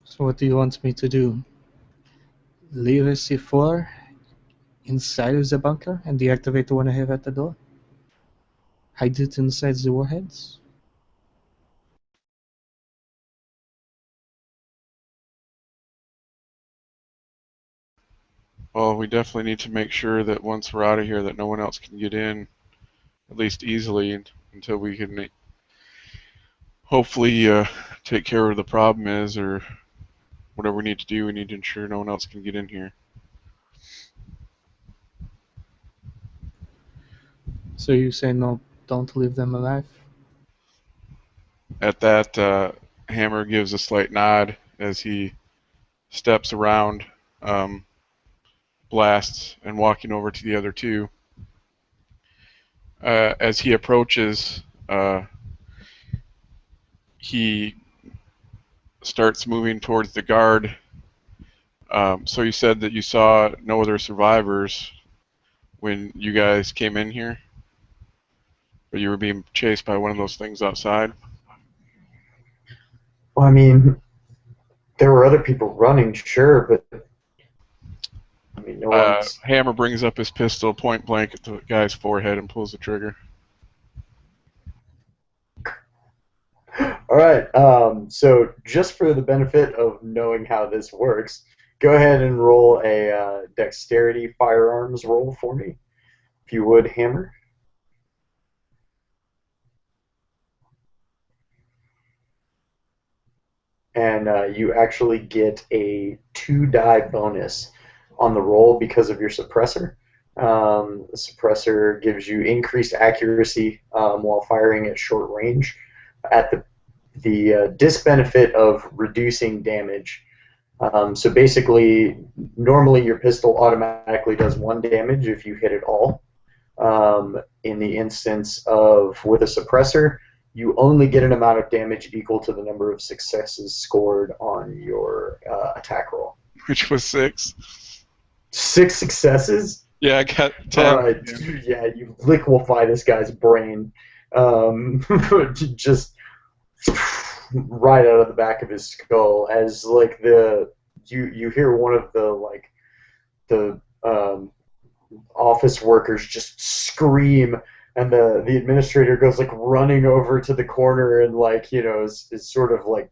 So what do you want me to do? Leave a C4 inside of the bunker and deactivate the one I have at the door? Hide it inside the warheads? Well, we definitely need to make sure that once we're out of here that no one else can get in, at least easily, until we can hopefully take care of the problem is, or whatever we need to do, we need to ensure no one else can get in here. So you say no, don't leave them alive? At that, Hammer gives a slight nod as he steps around, blasts, and walking over to the other two. As he approaches, he starts moving towards the guard. So you said that you saw no other survivors when you guys came in here? Or you were being chased by one of those things outside? Well, I mean, there were other people running, sure, but I mean, no one's. Hammer brings up his pistol point blank at the guy's forehead and pulls the trigger. All right. So just for the benefit of knowing how this works, go ahead and roll a dexterity firearms roll for me, if you would, Hammer. And you actually get a 2-die bonus on the roll because of your suppressor. The suppressor gives you increased accuracy while firing at short range, at the disbenefit of reducing damage. So basically, normally your pistol automatically does 1 damage if you hit it all. In the instance of with a suppressor, you only get an amount of damage equal to the number of successes scored on your attack roll. Which was 6. 6 successes? Yeah, I got 10. All right, yeah, you liquefy this guy's brain. Just right out of the back of his skull as like you hear one of the office workers just scream, and the administrator goes like running over to the corner and like is sort of like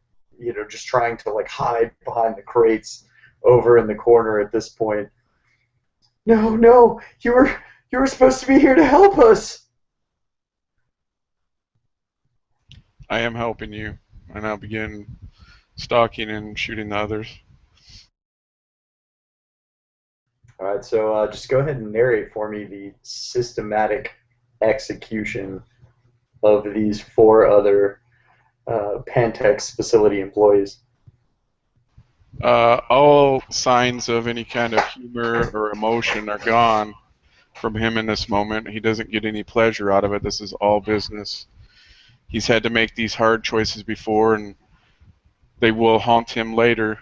just trying to like hide behind the crates over in the corner at this point. No, you were supposed to be here to help us. I am helping you. I now begin stalking and shooting the others. All right, so just go ahead and narrate for me the systematic execution of these 4 other Pantex facility employees. All signs of any kind of humor or emotion are gone from him in this moment. He doesn't get any pleasure out of it. This is all business. He's had to make these hard choices before, and they will haunt him later,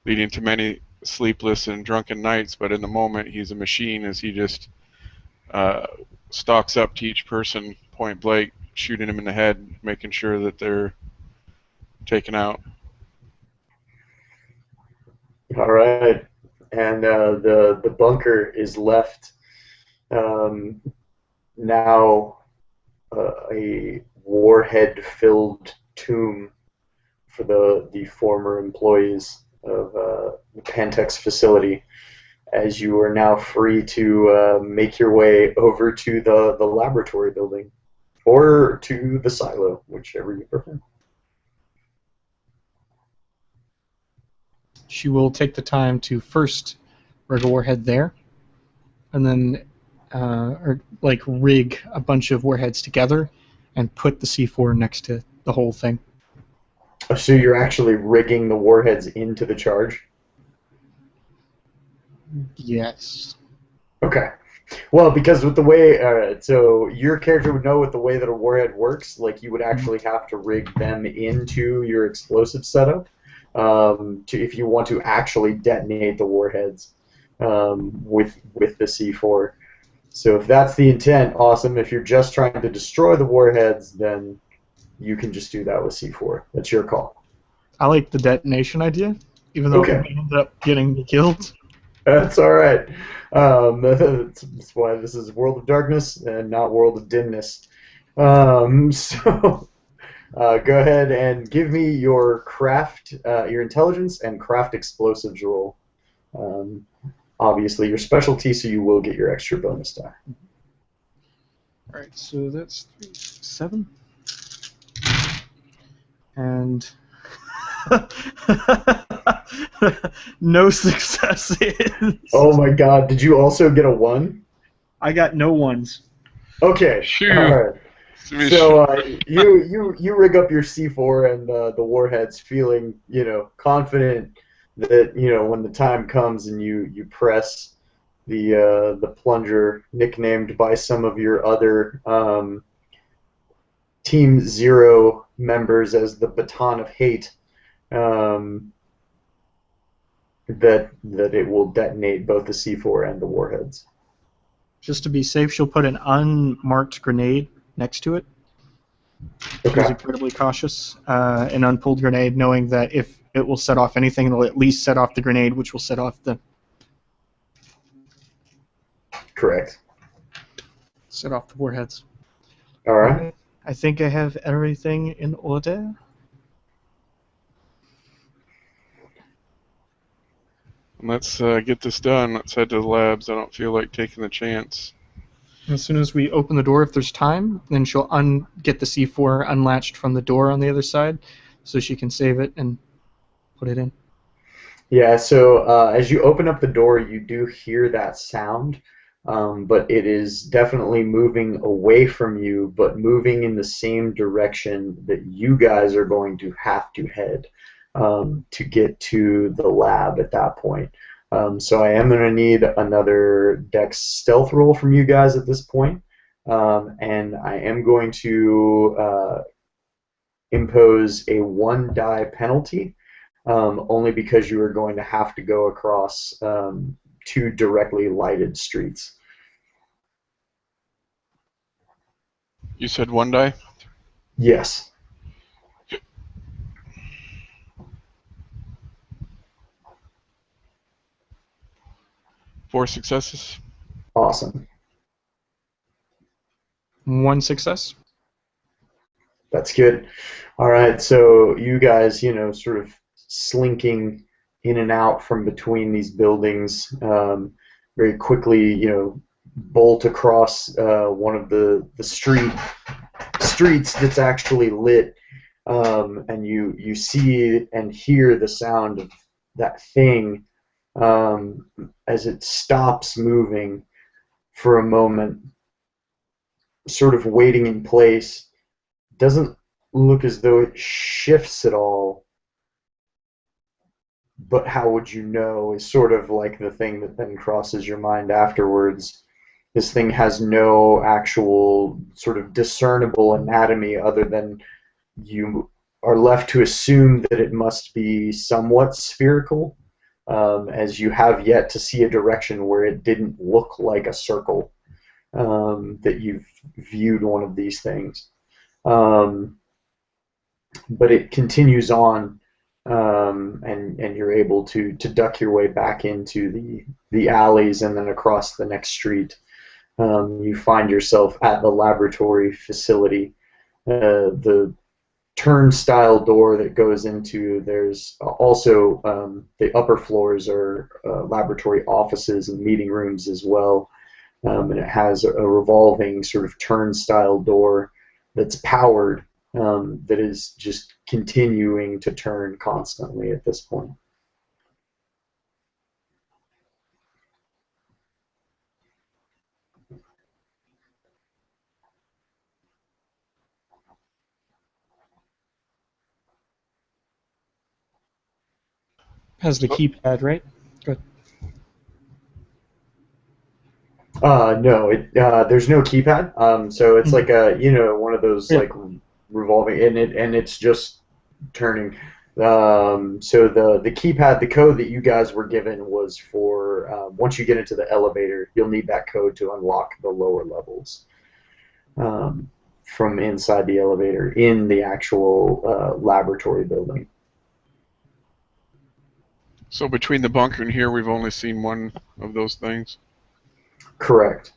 leading to many sleepless and drunken nights. But in the moment, he's a machine as he just stalks up to each person point blank, shooting them in the head, making sure that they're taken out. All right, and the bunker is left now a warhead-filled tomb for the former employees of the Pantex facility, as you are now free to make your way over to the laboratory building or to the silo, whichever you prefer. She will take the time to first rig a warhead there, and then rig a bunch of warheads together and put the C4 next to the whole thing. So you're actually rigging the warheads into the charge? Yes. Okay. Well, because with the way, alright, so your character would know with the way that a warhead works, like you would actually have to rig them into your explosive setup if you want to actually detonate the warheads with the C4. So if that's the intent, awesome. If you're just trying to destroy the warheads, then you can just do that with C4. That's your call. I like the detonation idea, even though Okay. we ended up getting killed. That's all right. That's why this is World of Darkness and not World of Dimness. So go ahead and give me your craft, your intelligence and craft explosives roll. Obviously, your specialty, so you will get your extra bonus die. All right, so that's 3, 7, and no successes. Oh my God! Did you also get a 1? I got no ones. Okay. Phew. All right. To be sure. So you rig up your C4 and the warheads, feeling confident that when the time comes and you press the plunger, nicknamed by some of your other Team Zero members as the baton of hate, um, that it will detonate both the C4 and the warheads. Just to be safe, she'll put an unmarked grenade next to it. She's Okay. incredibly cautious. An unpulled grenade, knowing that if it will set off anything, it'll at least set off the grenade, which will set off the Correct. warheads. All right. I think I have everything in order. Let's get this done. Let's head to the labs. I don't feel like taking the chance. As soon as we open the door, if there's time, then she'll get the C4 unlatched from the door on the other side, so she can save it and put it in. Yeah, so as you open up the door, you do hear that sound, but it is definitely moving away from you, but moving in the same direction that you guys are going to have to head to get to the lab at that point. So I am going to need another Dex stealth roll from you guys at this point, and I am going to impose a 1 die penalty. Only because you are going to have to go across 2 directly lighted streets. You said 1 die? Yes. 4 successes. Awesome. 1 success. That's good. All right, so you guys, sort of slinking in and out from between these buildings, very quickly, bolt across one of the streets that's actually lit, and you see and hear the sound of that thing as it stops moving for a moment, sort of waiting in place. Doesn't look as though it shifts at all, but how would you know is sort of like the thing that then crosses your mind afterwards. This thing has no actual sort of discernible anatomy other than you are left to assume that it must be somewhat spherical, as you have yet to see a direction where it didn't look like a circle that you've viewed one of these things. But it continues on, and you're able to duck your way back into the alleys and then across the next street. You find yourself at the laboratory facility. The turnstile door that goes into, there's also the upper floors are laboratory offices and meeting rooms as well. And it has a revolving sort of turnstile door that's powered, that is just continuing to turn constantly at this point. Has the keypad, right? Good. No, there's no keypad. So it's like a one of those Yeah. like revolving, and it's just turning. So the keypad, the code that you guys were given was for once you get into the elevator, you'll need that code to unlock the lower levels from inside the elevator in the actual laboratory building. So between the bunker and here, we've only seen one of those things? Correct.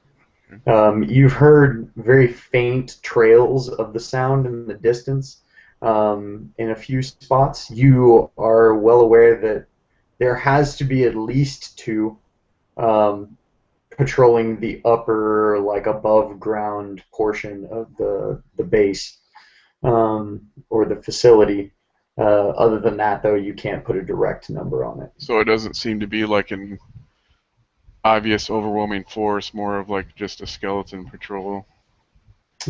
You've heard very faint trails of the sound in the distance in a few spots. You are well aware that there has to be at least 2 patrolling the upper, like above ground portion of the base or the facility. Other than that, though, you can't put a direct number on it. So it doesn't seem to be like an obvious overwhelming force, more of like just a skeleton patrol.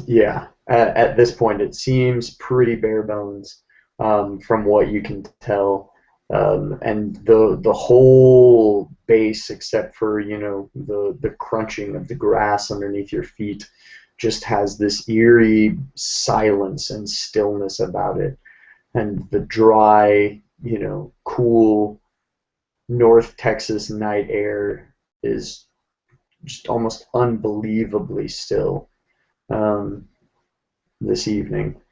Yeah, at this point, it seems pretty bare bones from what you can tell, and the whole base, except for the crunching of the grass underneath your feet, just has this eerie silence and stillness about it, and the dry, cool North Texas night air is just almost unbelievably still. Um, this evening.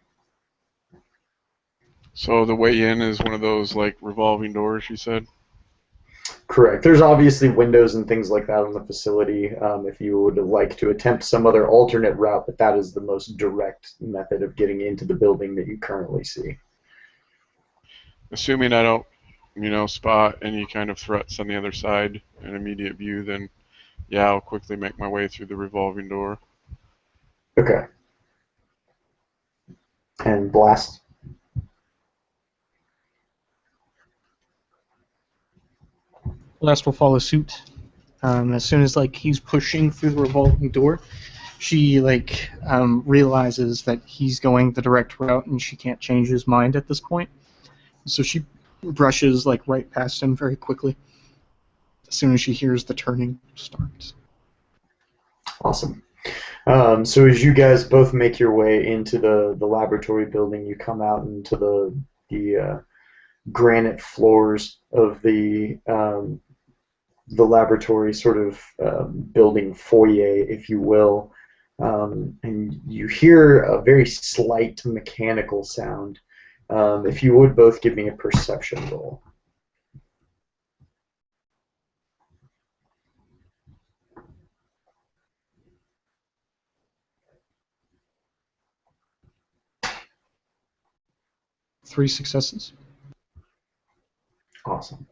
So the way in is one of those like revolving doors, you said? Correct. There's obviously windows and things like that on the facility if you would like to attempt some other alternate route, but that is the most direct method of getting into the building that you currently see. Assuming I don't, spot any kind of threats on the other side in immediate view, then yeah, I'll quickly make my way through the revolving door. Okay. And blast. Celeste will follow suit. As soon as like he's pushing through the revolving door, she realizes that he's going the direct route and she can't change his mind at this point. So she brushes like right past him very quickly as soon as she hears the turning start. Awesome. So as you guys both make your way into the laboratory building, you come out into the granite floors of the laboratory sort of building foyer, if you will, and you hear a very slight mechanical sound. If you would both give me a perception roll. Three successes. Awesome.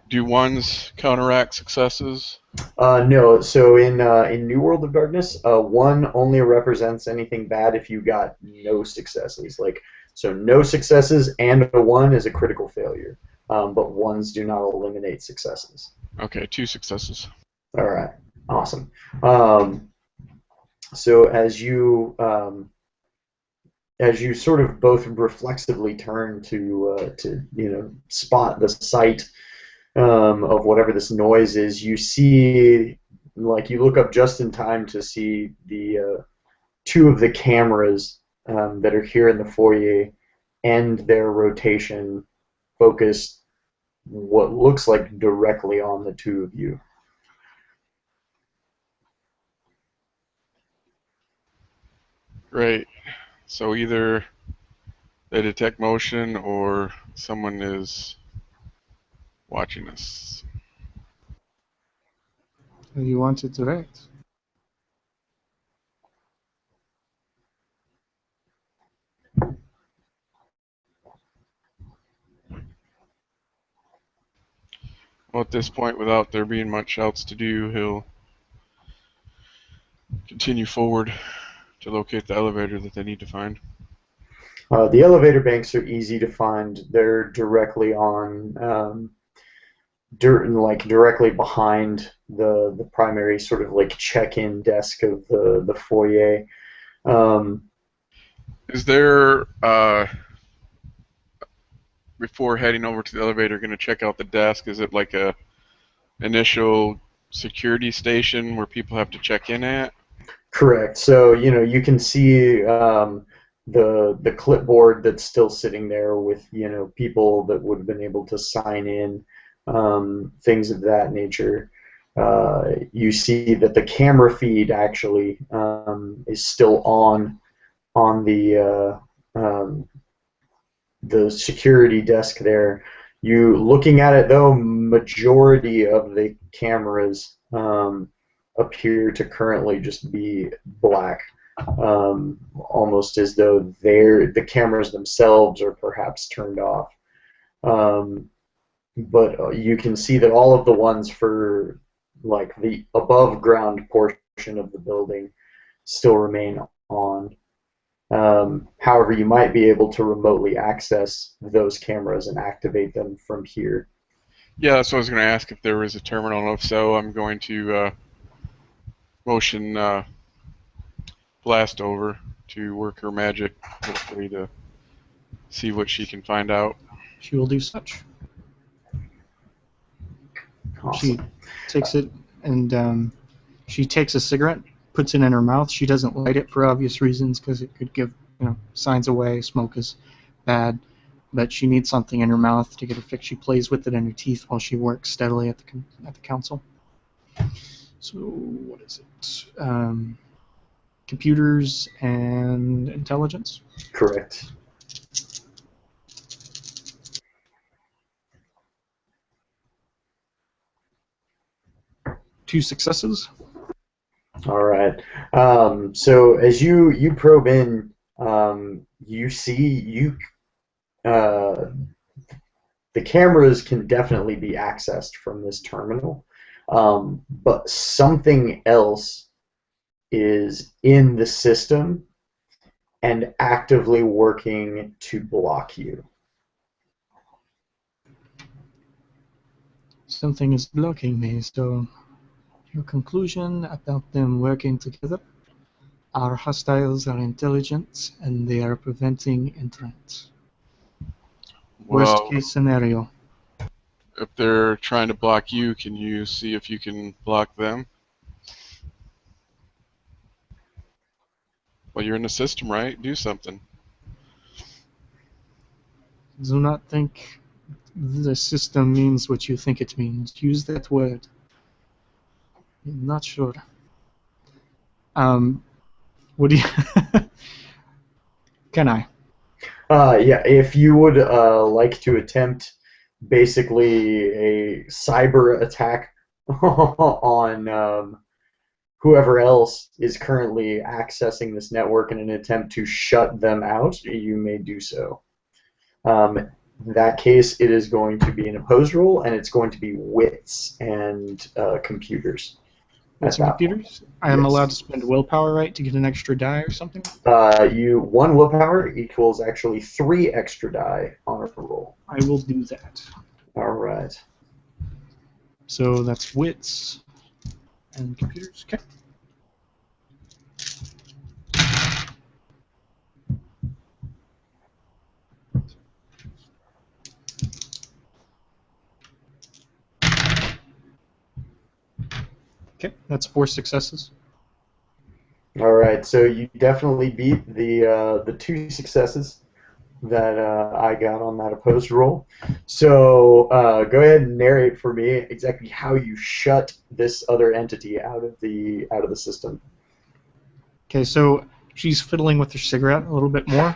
Do ones counteract successes? No, so in New World of Darkness, one only represents anything bad if you got no successes. Like so, no successes and a one is a critical failure. But ones do not eliminate successes. Okay, two successes. All right, awesome. Um, so as you sort of both reflexively turn to spot the site of whatever this noise is, you see, like, you look up just in time to see the two of the cameras that are here in the foyer end their rotation, focused what looks like directly on the two of you. Great. So either they detect motion or someone is watching us. You want it direct. Well, at this point, without there being much else to do, he'll continue forward to locate the elevator that they need to find. The elevator banks are easy to find. They're directly on, directly behind the primary sort of like check-in desk of the foyer. Um, Is there, before heading over to the elevator, going to check out the desk? Is it like a initial security station where people have to check in at? Correct. So you can see the clipboard that's still sitting there with people that would have been able to sign in, things of that nature. You see that the camera feed actually is still on the security desk there. You looking at it though, majority of the cameras appear to currently just be black, almost as though the cameras themselves are perhaps turned off. Um, but you can see that all of the ones for like the above ground portion of the building still remain on. However, you might be able to remotely access those cameras and activate them from here. Yeah, that's what I was going to ask, if there was a terminal, and if so, I'm going to motion Blast over to work her magic, hopefully to see what she can find out. She will do such. She Awesome. takes it and she takes a cigarette, puts it in her mouth. She doesn't light it for obvious reasons because it could give signs away. Smoke is bad, but she needs something in her mouth to get her fix. She plays with it in her teeth while she works steadily at the council. So what is it? Computers and intelligence. Correct. Two successes. All right. So as you probe in, you see uh, the cameras can definitely be accessed from this terminal, but something else is in the system and actively working to block you. Something is blocking me, so your conclusion about them working together: our hostiles are intelligent and they are preventing entrance. Worst Well, case scenario. if they're trying to block you, can you see if you can block them? Well, you're in the system, right? Do something. Do not think the system means what you think it means. Use that word. I'm not sure. What do you... Can I? Yeah, if you would like to attempt basically a cyber attack on whoever else is currently accessing this network in an attempt to shut them out, you may do so. In that case, it is going to be an opposed roll, and it's going to be wits and computers With at some that point. computers? I am allowed to Yes. spend willpower, right, to get an extra die or something? You one willpower equals actually 3 extra die on a roll. I will do that. All right. So that's wits and computers. Okay. Okay, that's 4 successes. All right. So you definitely beat the 2 successes that I got on that opposed roll. So go ahead and narrate for me exactly how you shut this other entity out of the system. Okay, so she's fiddling with her cigarette a little bit more,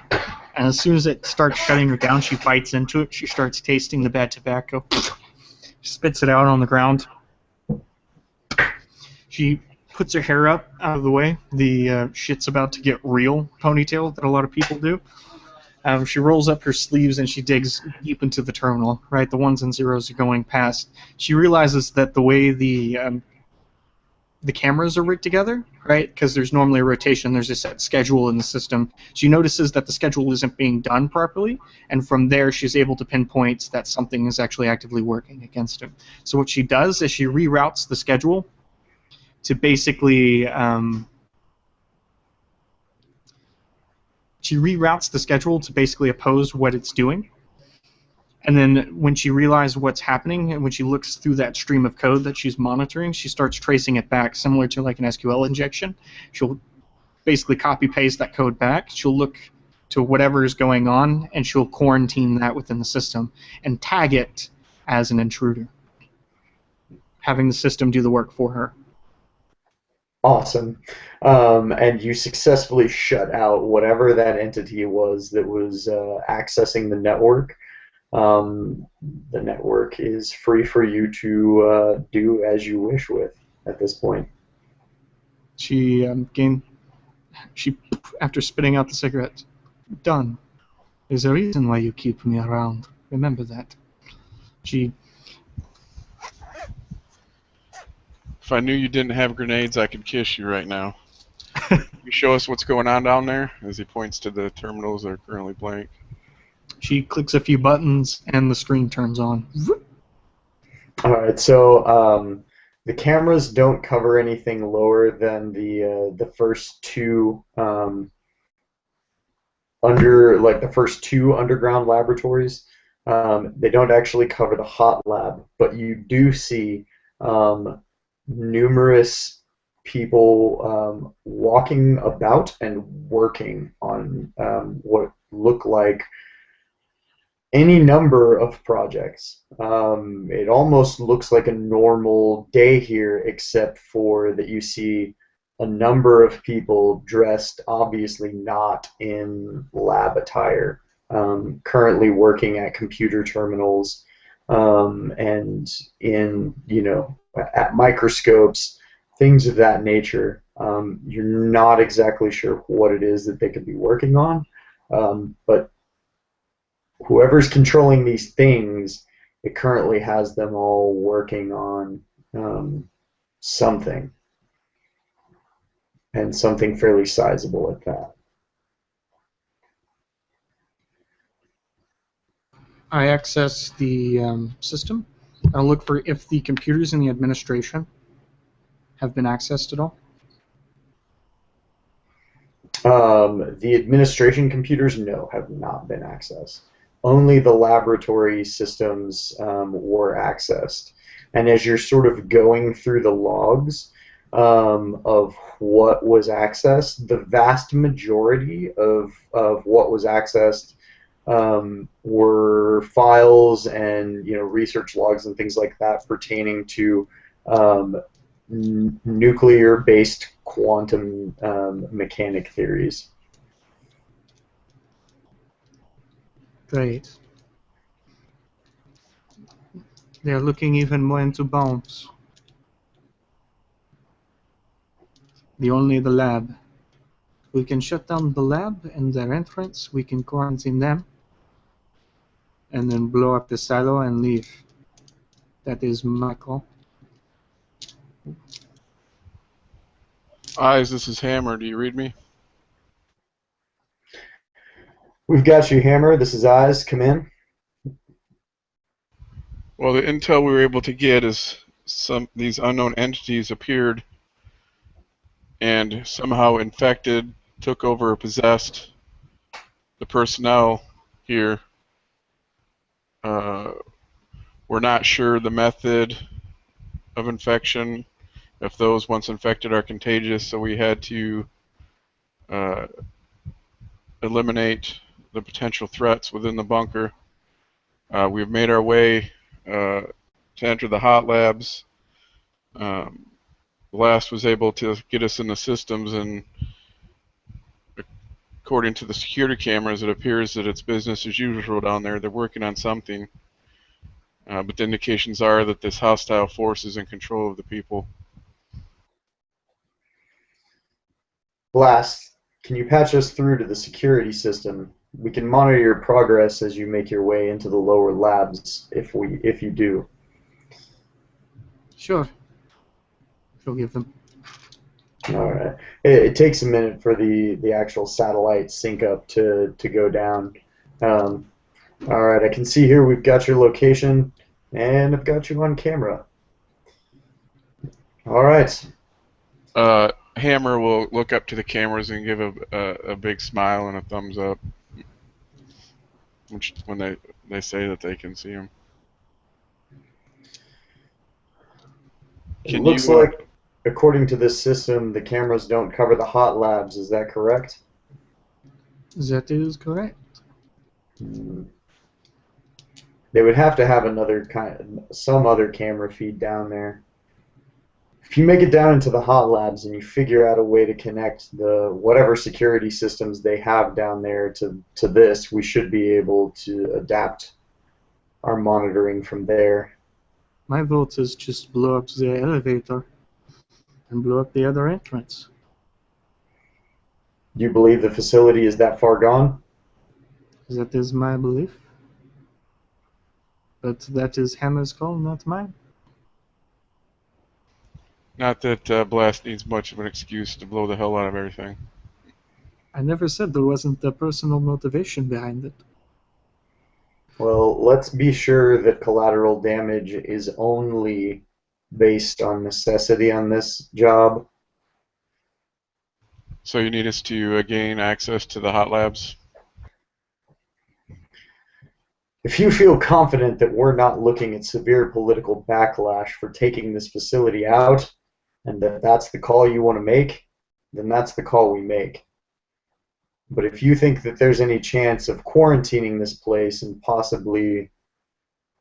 and as soon as it starts shutting her down, she bites into it. She starts tasting the bad tobacco, spits it out on the ground. She puts her hair up out of the way. The shit's about to get real ponytail that a lot of people do. She rolls up her sleeves and she digs deep into the terminal, right? The ones and zeros are going past. She realizes that the way the cameras are rigged together, right? Because there's normally a rotation, there's a set schedule in the system. She notices that the schedule isn't being done properly, and from there she's able to pinpoint that something is actually actively working against him. So what she does is she reroutes the schedule to basically oppose what it's doing. And then when she realizes what's happening, and when she looks through that stream of code that she's monitoring, she starts tracing it back, similar to like an SQL injection. She'll basically copy-paste that code back. She'll look to whatever is going on, and she'll quarantine that within the system and tag it as an intruder, having the system do the work for her. Awesome. And you successfully shut out whatever that entity was that was accessing the network. The network is free for you to do as you wish with at this point. She after spitting out the cigarette, done. There's a reason why you keep me around. Remember that. She If I knew you didn't have grenades, I could kiss you right now. You show us what's going on down there, as he points to the terminals that are currently blank. She clicks a few buttons and the screen turns on. All right, so the cameras don't cover anything lower than the first two the first two underground laboratories. They don't actually cover the hot lab, but you do see um, numerous people walking about and working on what look like any number of projects. It almost looks like a normal day here, except for that you see a number of people dressed obviously not in lab attire, currently working at computer terminals and in, at microscopes, things of that nature. You're not exactly sure what it is that they could be working on, but whoever's controlling these things, it currently has them all working on um, something, and something fairly sizable at that. I access the system. I'll look for if the computers in the administration have been accessed at all. The administration computers, no, have not been accessed. Only the laboratory systems were accessed. And as you're sort of going through the logs of what was accessed, the vast majority of what was accessed were files and research logs and things like that pertaining to um, nuclear-based quantum mechanic theories. Great. They're looking even more into bombs. Only the lab. We can shut down the lab and their entrance. We can quarantine them. And then blow up the silo and leave. That is my call. Eyes, this is Hammer. Do you read me? We've got you, Hammer. This is Eyes. Come in. Well, the intel we were able to get is these unknown entities appeared and somehow infected, took over, or possessed the personnel here. We're not sure the method of infection, if those once infected are contagious, so we had to uh, eliminate the potential threats within the bunker. We've made our way to enter the hot labs. Blast was able to get us in the systems, and according to the security cameras, it appears that it's business as usual down there. They're working on something, but the indications are that this hostile force is in control of the people. Blast, can you patch us through to the security system? We can monitor your progress as you make your way into the lower labs if you do. Sure. She'll give them. All right. It takes a minute for the actual satellite sync up to go down. Um, all right. I can see here we've got your location, and I've got you on camera. All right. Hammer will look up to the cameras and give a big smile and a thumbs up when they say that they can see him. It looks You like, according to this system, the cameras don't cover the hot labs. Is that correct? That is correct. Hmm. They would have to have some other camera feed down there. If you make it down into the hot labs and you figure out a way to connect the whatever security systems they have down there to this, we should be able to adapt our monitoring from there. My vote is just blow up the elevator and blow up the other entrance. Do you believe the facility is that far gone? That is my belief. But that is Hammer's call, not mine. Not that Blast needs much of an excuse to blow the hell out of everything. I never said there wasn't a personal motivation behind it. Well, let's be sure that collateral damage is only based on necessity on this job. So you need us to gain access to the hot labs? If you feel confident that we're not looking at severe political backlash for taking this facility out, and that that's the call you want to make, then that's the call we make. But if you think that there's any chance of quarantining this place and possibly,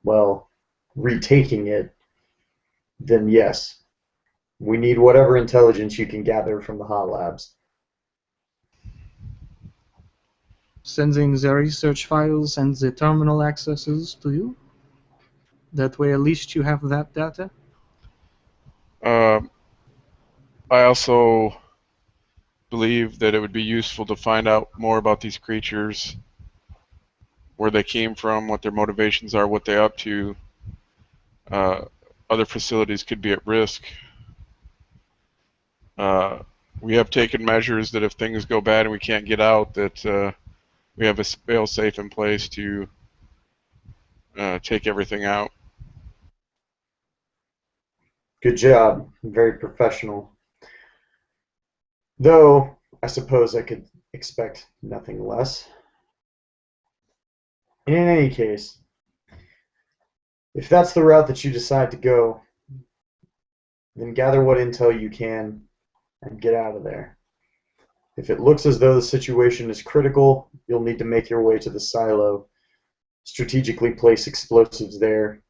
well, retaking it, then yes, we need whatever intelligence you can gather from the hot labs. Sending the research files and the terminal accesses to you. That way, at least you have that data. Uh, I also believe that it would be useful to find out more about these creatures, where they came from, what their motivations are, what they're up to. Uh, Other facilities could be at risk. Uh, we have taken measures that if things go bad and we can't get out, that we have a fail safe in place to take everything out. Good job. Very professional. Though, I suppose I could expect nothing less. In any case, if that's the route that you decide to go, then gather what intel you can and get out of there. If it looks as though the situation is critical, you'll need to make your way to the silo, strategically place explosives there,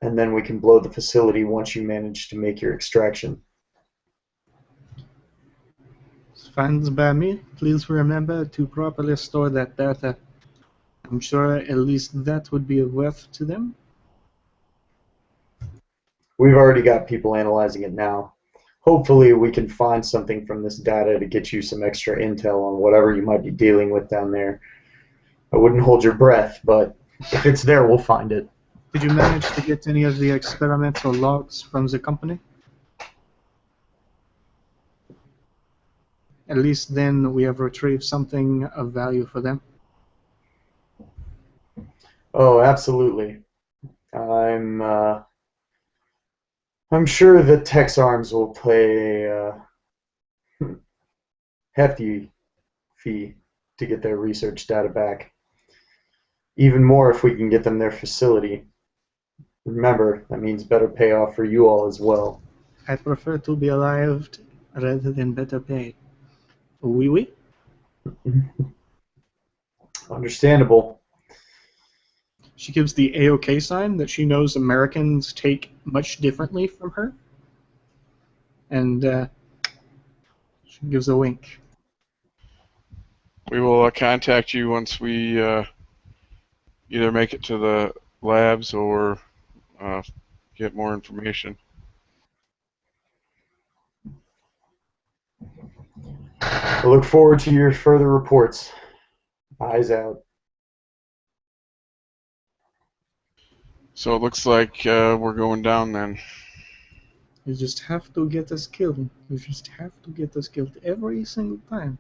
and then we can blow the facility once you manage to make your extraction. Fine by me. Please remember to properly store that data. I'm sure at least that would be worth to them. We've already got people analyzing it now. Hopefully, we can find something from this data to get you some extra intel on whatever you might be dealing with down there. I wouldn't hold your breath, but if it's there, we'll find it. Did you manage to get any of the experimental logs from the company? At least then we have retrieved something of value for them. Oh, absolutely. I'm sure that Tex Arms will pay a hefty fee to get their research data back. Even more if we can get them their facility. Remember, that means better payoff for you all as well. I prefer to be alive rather than better pay. Oui, oui. Understandable. She gives the A-OK sign that she knows Americans take much differently from her. And she gives a wink. We will contact you once we either make it to the labs or get more information. I look forward to your further reports. Eyes out. So it looks like we're going down then. You just have to get us killed. You just have to get us killed every single time.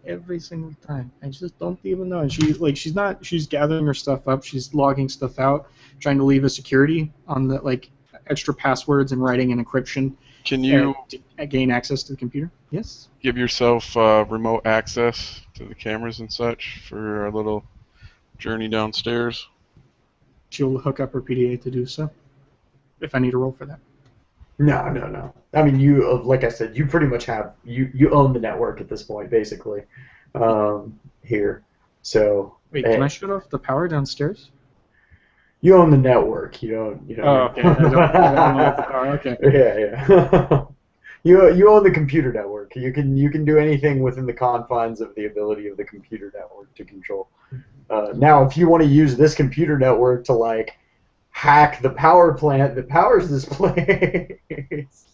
Every single time. I just don't even know. And she's gathering her stuff up, she's logging stuff out, trying to leave a security on the extra passwords and writing an encryption Can you to gain access to the computer. Yes. give yourself remote access to the cameras and such for our little journey downstairs? She'll hook up her PDA to do so. If I need a roll for that. No, no, no. I mean, you, like I said, you pretty much have you own the network at this point, basically, here. So Wait, can I shut off the power downstairs? you own the network. You don't. Oh, okay. I don't have the power. Okay. Yeah, yeah. You own the computer network. You can do anything within the confines of the ability of the computer network to control. Now, if you want to use this computer network to hack the power plant that powers this place,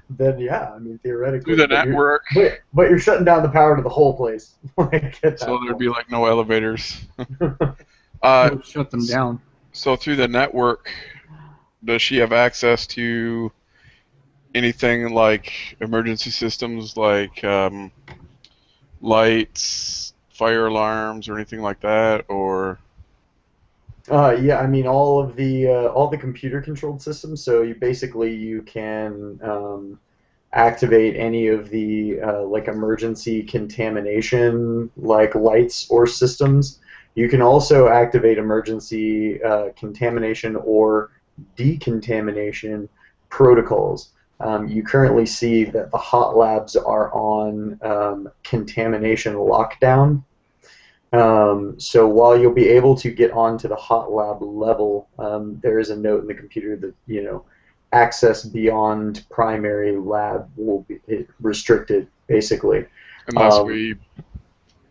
then yeah, I mean theoretically. Through the network. But you're shutting down the power to the whole place. So there'd be no elevators. Shut them down. So through the network, does she have access to anything like emergency systems, like lights, fire alarms, or anything like that, or? Yeah, I mean all the computer controlled systems. So you can activate any of the like emergency contamination like lights or systems. You can also activate emergency contamination or decontamination protocols. You currently see that the hot labs are on contamination lockdown. So while you'll be able to get onto the hot lab level, there is a note in the computer that access beyond primary lab will be restricted, basically. Unless Um, we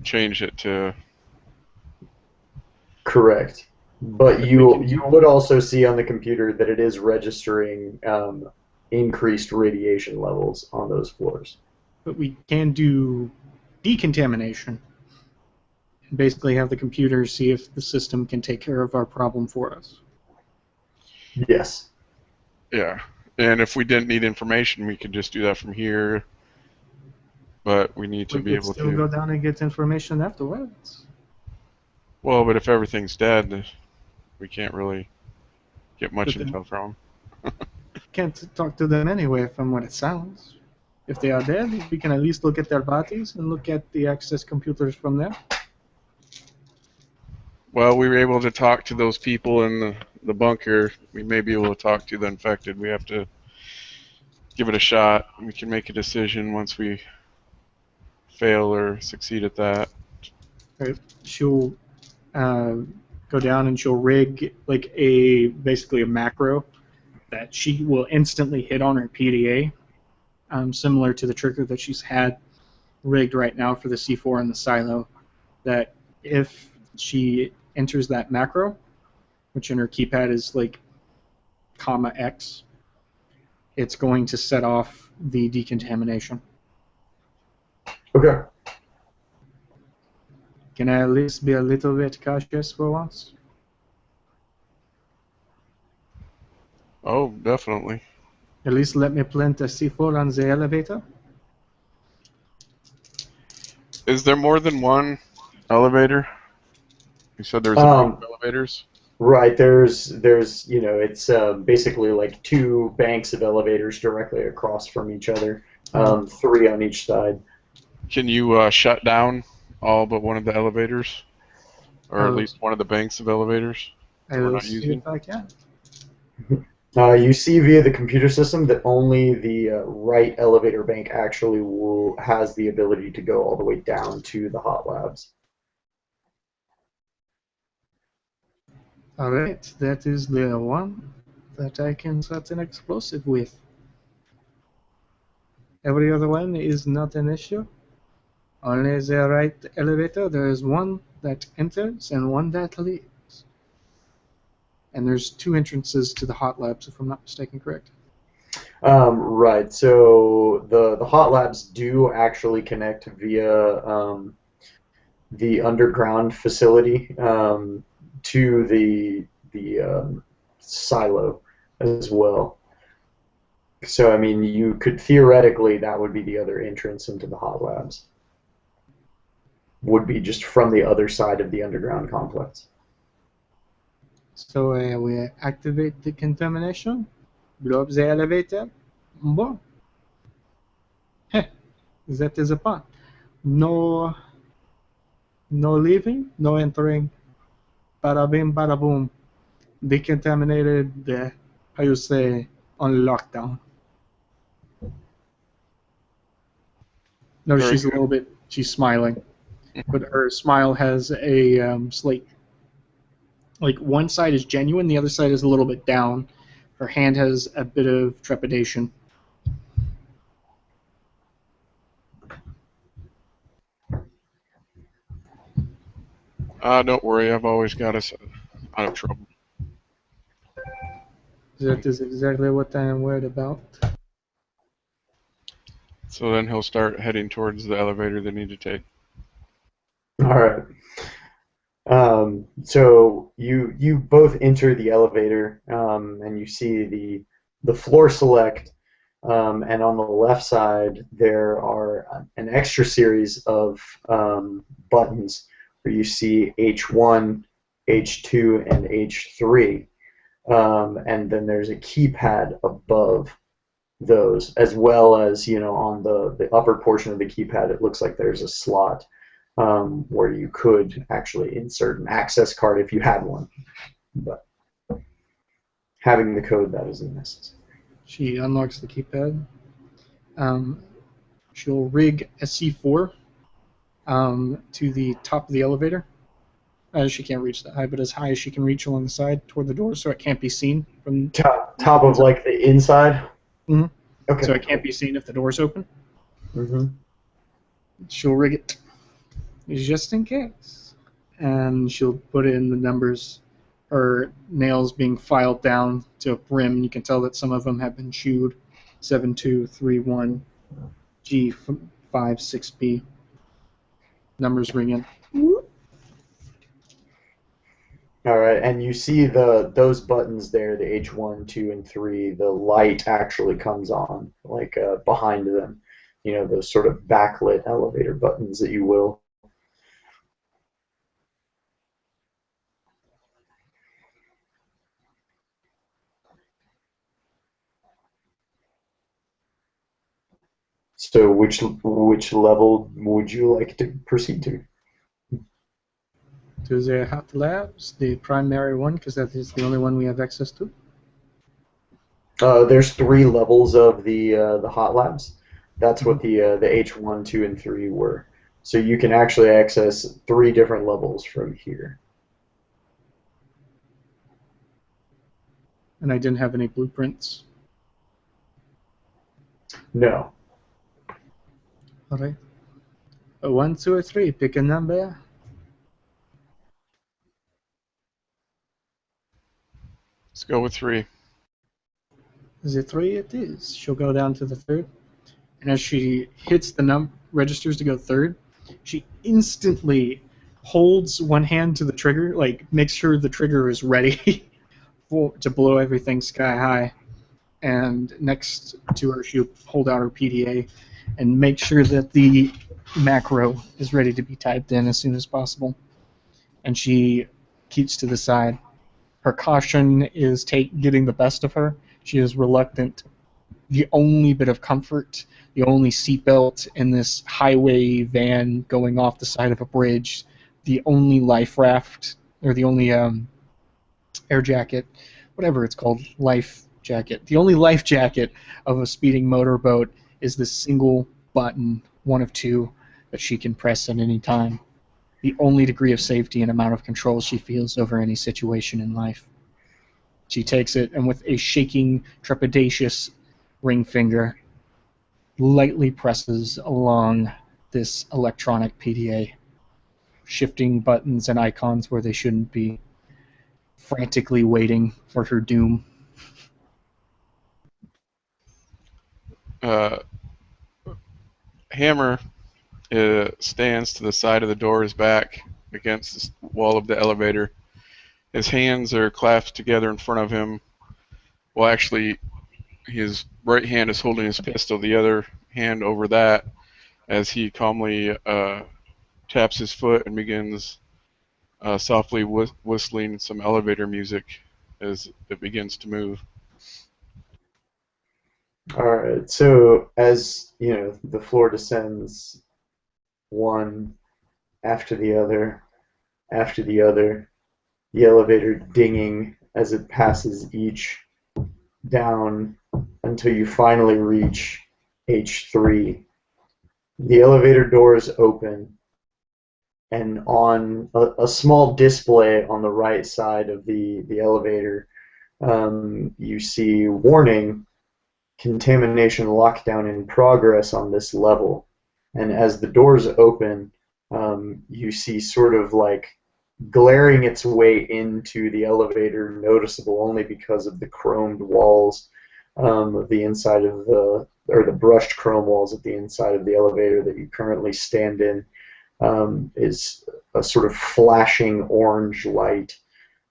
change it to. Correct. But But we can you do, would also see on the computer that it is registering increased radiation levels on those floors. but we can do decontamination and basically have the computer see if the system can take care of our problem for us. Yes. Yeah. And if we didn't need information, we could just do that from here. But we need to We be could able still go to. down and get information afterwards. Well, but if everything's dead, we can't really get much But then intel from them. can't talk to them anyway from what it sounds. If they are dead, we can at least look at their bodies and look at the access computers from there. Well, we were able to talk to those people in the bunker. We may be able to talk to the infected. We have to give it a shot. We can make a decision once we fail or succeed at that. Right? She'll uh, go down and she'll rig like a basically a macro that she will instantly hit on her PDA, similar to the trigger that she's had rigged right now for the C4 and the silo. That if she enters that macro, which in her keypad is like comma X, it's going to set off the decontamination. Okay. Can I at least be a little bit cautious for once? Oh, definitely. At least let me plant a C4 on the elevator. Is there more than one elevator? You said there's a bunch Um, of elevators. right. There's it's basically like two banks of elevators directly across from each other, three on each side. Can you shut down all but one of the elevators? Or at I'll, least one of the banks of elevators that we're I'll not see using? if I can. You see via the computer system that only the right elevator bank actually has the ability to go all the way down to the hot labs. Alright, that is the one that I can set an explosive with. Every other one is not an issue. Only the right elevator, there is one that enters and one that leaves. And there's two entrances to the hot labs, if I'm not mistaken, correct? Right. So the hot labs do actually connect via the underground facility to the silo as well. So I mean, you could theoretically that would be the other entrance into the hot labs. Would be just from the other side of the underground complex. So we activate the contamination, blow up the elevator, boom. Heh, that is a plan. No, no leaving, no entering. Bada bing, bada boom. Decontaminated, how you say, on lockdown. Notice Very she's a good. little bit, she's smiling, but her smile has a slight, like one side is genuine, the other side is a little bit down. Her hand has a bit of trepidation. Don't worry, I've always got us out of trouble. That is exactly what I am worried about. So then he'll start heading towards the elevator they need to take. All right. So you both enter the elevator, and you see the floor select, and on the left side there are an extra series of buttons where you see H1, H2, and H3. And then there's a keypad above those, as well as, on the upper portion of the keypad, it looks like there's a slot where you could actually insert an access card if you had one. But having the code, that isn't necessary. She unlocks the keypad. She'll rig a C4 to the top of the elevator. She can't reach that high, but as high as she can reach along the side toward the door, so it can't be seen from top of like the inside. Mm-hmm. Okay. So it can't be seen if the door's open. Mm-hmm. She'll rig it just in case, and she'll put in the numbers. Her nails being filed down to a rim. You can tell that some of them have been chewed. 7231 G56B. Numbers ringing. All right, and you see those buttons there, the H1, 2, and 3. The light actually comes on, like behind them. Those sort of backlit elevator buttons that you will. So which level would you like to proceed to? To the hot labs, the primary one, because that is the only one we have access to. There's 3 levels of the hot labs. That's what the H1, 2, and 3 were. So you can actually access 3 different levels from here. And I didn't have any blueprints. No. All right. 1, 2, or 3. Pick a number. Let's go with 3. Is it 3? It is. She'll go down to the 3rd. And as she hits the registers to go 3rd, she instantly holds one hand to the trigger, like makes sure the trigger is ready to blow everything sky high. And next to her, she'll hold out her PDA and make sure that the macro is ready to be typed in as soon as possible. And she keeps to the side. Her caution is getting the best of her. She is reluctant. The only bit of comfort, the only seatbelt in this highway van going off the side of a bridge, the only life raft, or the only air jacket, whatever it's called, life jacket. The only life jacket of a speeding motorboat is this single button, one of 2, that she can press at any time. The only degree of safety and amount of control she feels over any situation in life. She takes it, and with a shaking, trepidatious ring finger, lightly presses along this electronic PDA, shifting buttons and icons where they shouldn't be, frantically waiting for her doom. Hammer stands to the side of the door's back against the wall of the elevator. His hands are clasped together in front of him. Well, actually, his right hand is holding his pistol, the other hand over that, as he calmly taps his foot and begins softly whistling some elevator music as it begins to move. All right. So as the floor descends, one after the other, after the other, the elevator dinging as it passes each down until you finally reach H3. The elevator doors open, and on a small display on the right side of the elevator, you see warning, contamination lockdown in progress on this level. And as the doors open, you see sort of like glaring its way into the elevator, noticeable only because of the chromed walls of the inside of or the brushed chrome walls at the inside of the elevator that you currently stand in, is a sort of flashing orange light.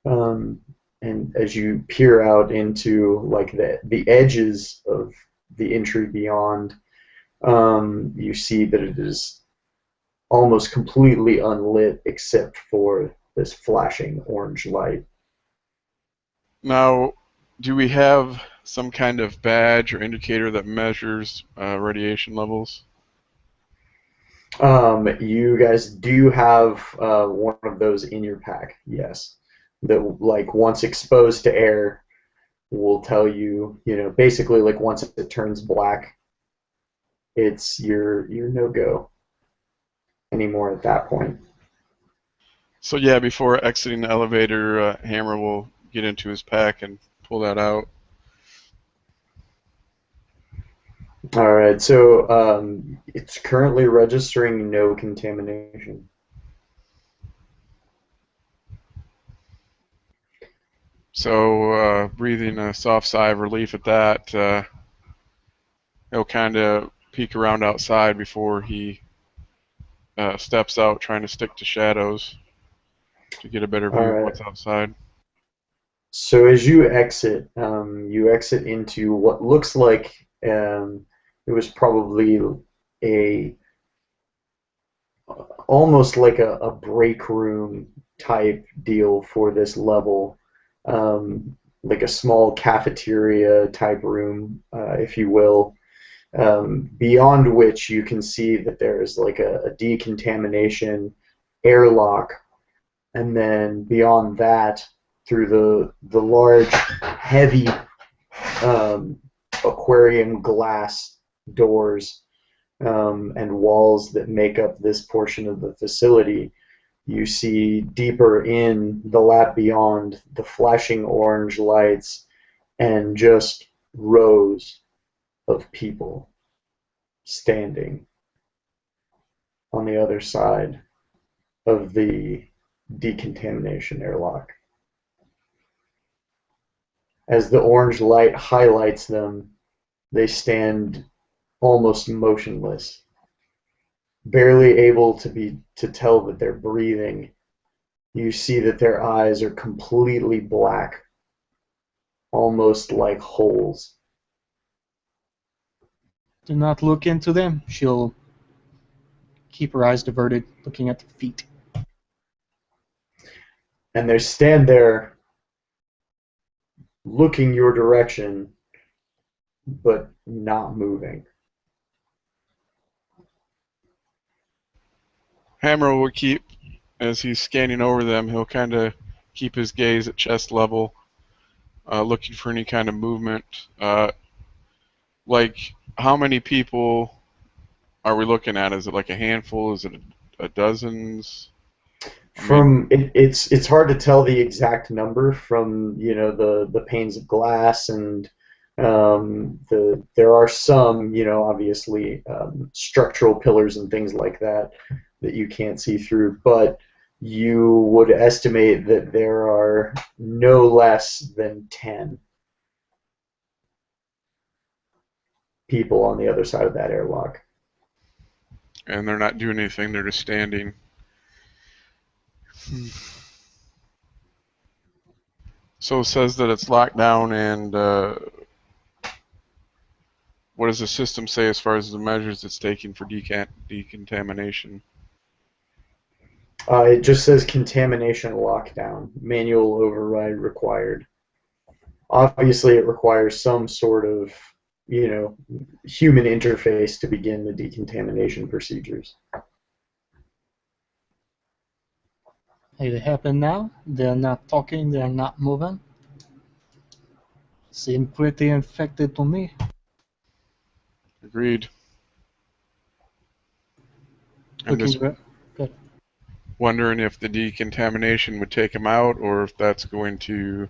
And as you peer out into like the edges of the entry beyond, you see that it is almost completely unlit except for this flashing orange light. Now, do we have some kind of badge or indicator that measures radiation levels? You guys do have one of those in your pack, yes. That, like, once exposed to air, will tell you, basically, like, once it turns black, it's your no go anymore at that point. So yeah, before exiting the elevator, Hammer will get into his pack and pull that out. All right, so it's currently registering no contamination. So breathing a soft sigh of relief at that, he'll kind of peek around outside before he steps out, trying to stick to shadows to get a better All view of right. what's outside. So as you exit into what looks like it was probably a almost like a break room type deal for this level, like a small cafeteria type room, if you will. Beyond which you can see that there is like a decontamination airlock, and then beyond that, through the large, heavy aquarium glass doors and walls that make up this portion of the facility, you see deeper in the lab beyond the flashing orange lights and just rows of people standing on the other side of the decontamination airlock. As the orange light highlights them, they stand almost motionless, barely able to tell that they're breathing. You see that their eyes are completely black, almost like holes. Do not look into them. She'll keep her eyes diverted, looking at the feet. And they stand there looking your direction, but not moving. Hammer will keep, as he's scanning over them, he'll kind of keep his gaze at chest level, looking for any kind of movement. Like, how many people are we looking at? Is it like a handful? Is it a dozens? I mean, It's hard to tell the exact number from the panes of glass, and there are some, obviously, structural pillars and things like that that you can't see through, but you would estimate that there are no less than 10 people on the other side of that airlock. and they're not doing anything, they're just standing. So it says that it's locked down, and what does the system say as far as the measures it's taking for decontamination? It just says contamination lockdown, manual override required. Obviously, it requires some sort of, you know, human interface to begin the decontamination procedures. It happened now. They're not talking. They're not moving. Seem pretty infected to me. Agreed. I'm Looking just good. Good. wondering if the decontamination would take them out, or if that's going to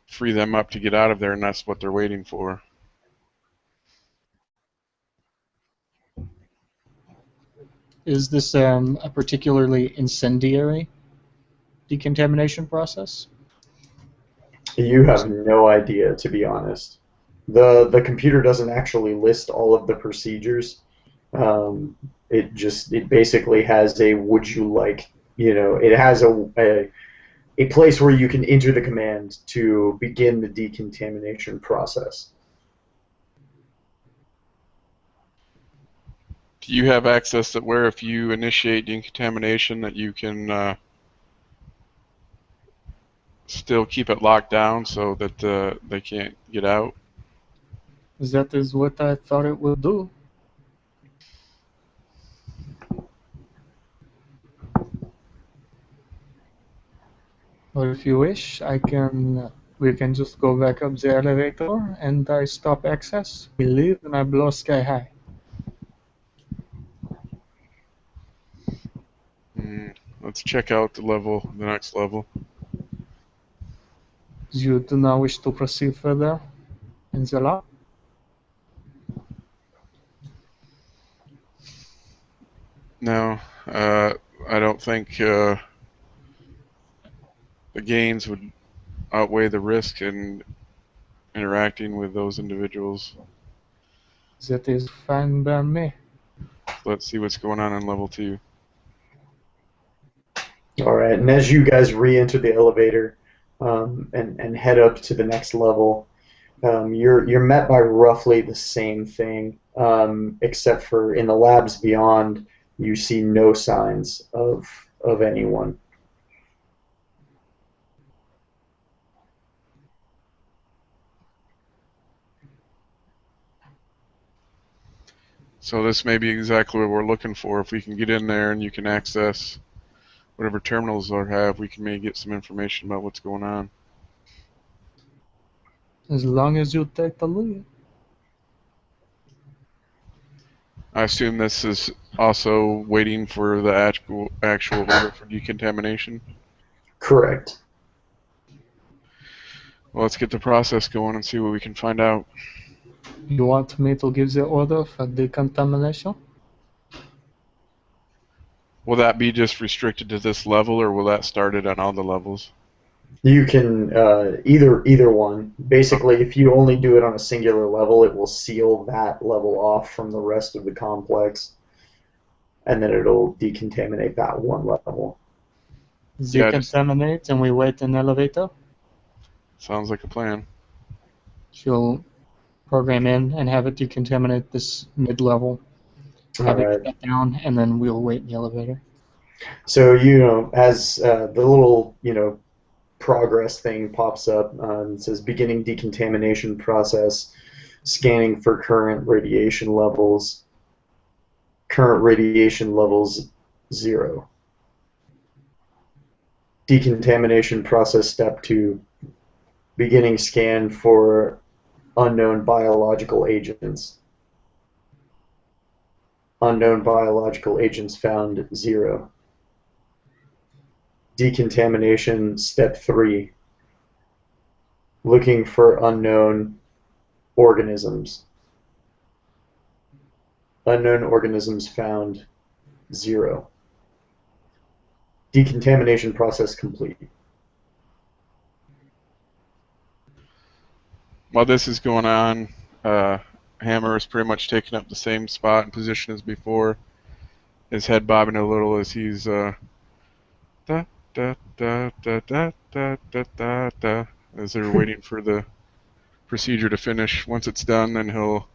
free them up to get out of there, and that's what they're waiting for. Is this a particularly incendiary decontamination process? You have no idea, to be honest. The computer doesn't actually list all of the procedures. It basically has a would you like, it has a place where you can enter the command to begin the decontamination process. Do you have access that where if you initiate decontamination that you can still keep it locked down so that they can't get out? That is what I thought it would do. Or if you wish, we can just go back up the elevator and I stop access. We leave and I blow sky high. Let's check out the next level. You do not wish to proceed further in the lab? No, I don't think the gains would outweigh the risk in interacting with those individuals. That is fine by me. Let's see what's going on level 2. All right, and as you guys re-enter the elevator and head up to the next level, you're met by roughly the same thing, except for in the labs beyond, you see no signs of anyone. So this may be exactly what we're looking for. If we can get in there and you can access whatever terminals they have, we can maybe get some information about what's going on. As long as you take the lead. I assume this is also waiting for the actual order for decontamination? Correct. Well, let's get the process going and see what we can find out. You want me to give the order for decontamination? Will that be just restricted to this level, or will that start it on all the levels? You can either one. Basically, if you only do it on a singular level, it will seal that level off from the rest of the complex, and then it'll decontaminate that one level. Decontaminate and we wait in elevator? Sounds like a plan. She'll program in and have it decontaminate this mid-level. Have All it right. shut down, and then we'll wait in the elevator. So as the little progress thing pops up, it says beginning decontamination process, scanning for current radiation levels. Current radiation levels 0. Decontamination process step 2, beginning scan for unknown biological agents. Unknown biological agents found 0. Decontamination step 3, looking for unknown organisms. Unknown organisms found 0. Decontamination process complete. While this is going on, Hammer is pretty much taking up the same spot and position as before. His head bobbing a little as he's da da da da da da da da da as they're waiting for the procedure to finish. Once it's done, then he'll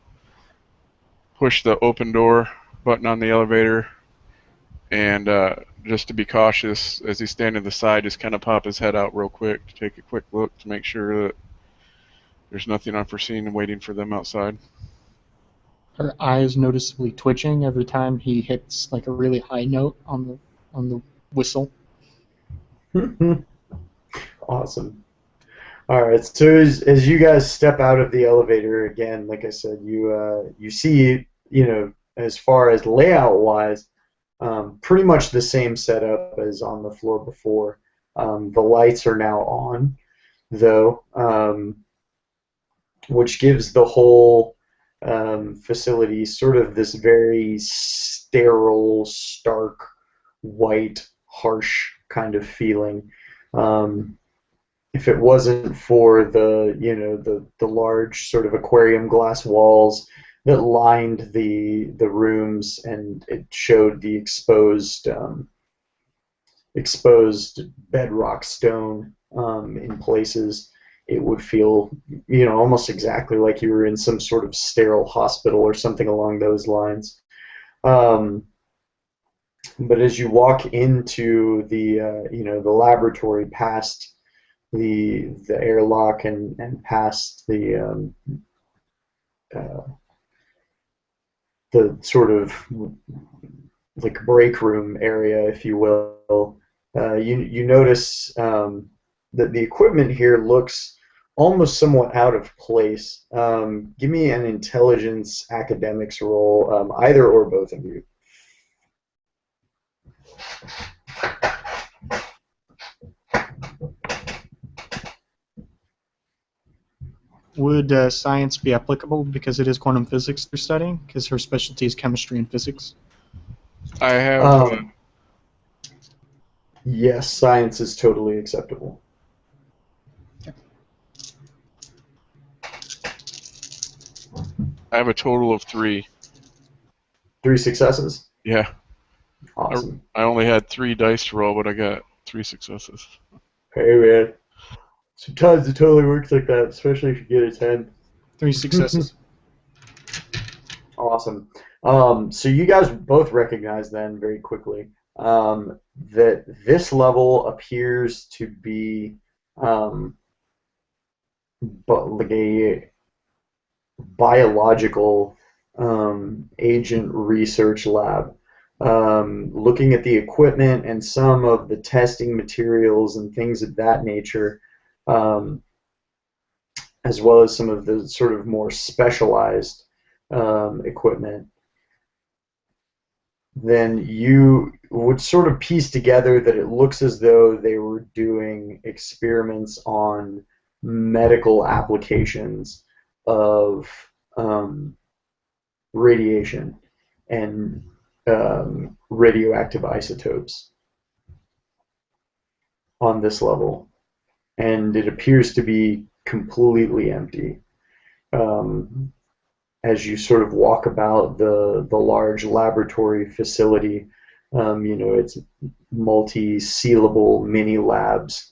push the open door button on the elevator, and just to be cautious, as he's standing to the side, just kind of pop his head out real quick to take a quick look to make sure that there's nothing unforeseen waiting for them outside. Her eyes noticeably twitching every time he hits like a really high note on the whistle. Awesome. All right. So as you guys step out of the elevator again, like I said, you see as far as layout wise, pretty much the same setup as on the floor before. The lights are now on, though, which gives the whole facility sort of this very sterile, stark, white, harsh kind of feeling. If it wasn't for the large sort of aquarium glass walls that lined the rooms, and it showed the exposed bedrock stone in places, it would feel almost exactly like you were in some sort of sterile hospital or something along those lines. But as you walk into the the laboratory past the airlock and past uh, the sort of like break room area, if you will, you notice that the equipment here looks almost somewhat out of place. Give me an intelligence academics roll, either or both of you. Would science be applicable because it is quantum physics they're studying? Because her specialty is chemistry and physics. I have Um, yes, science is totally acceptable. I have a total of 3. 3 successes. Yeah, Awesome. I only had 3 dice to roll, but I got 3 successes. Hey man, sometimes it totally works like that, especially if you get a 10. 3 successes. Awesome. So you guys both recognize then very quickly that this level appears to be but like a biological agent research lab. Looking at the equipment and some of the testing materials and things of that nature, um, as well as some of the sort of more specialized equipment, then you would sort of piece together that it looks as though they were doing experiments on medical applications of um, radiation and radioactive isotopes on this level. And it appears to be completely empty. Um, as you sort of walk about the large laboratory facility. It's multi-sealable mini labs.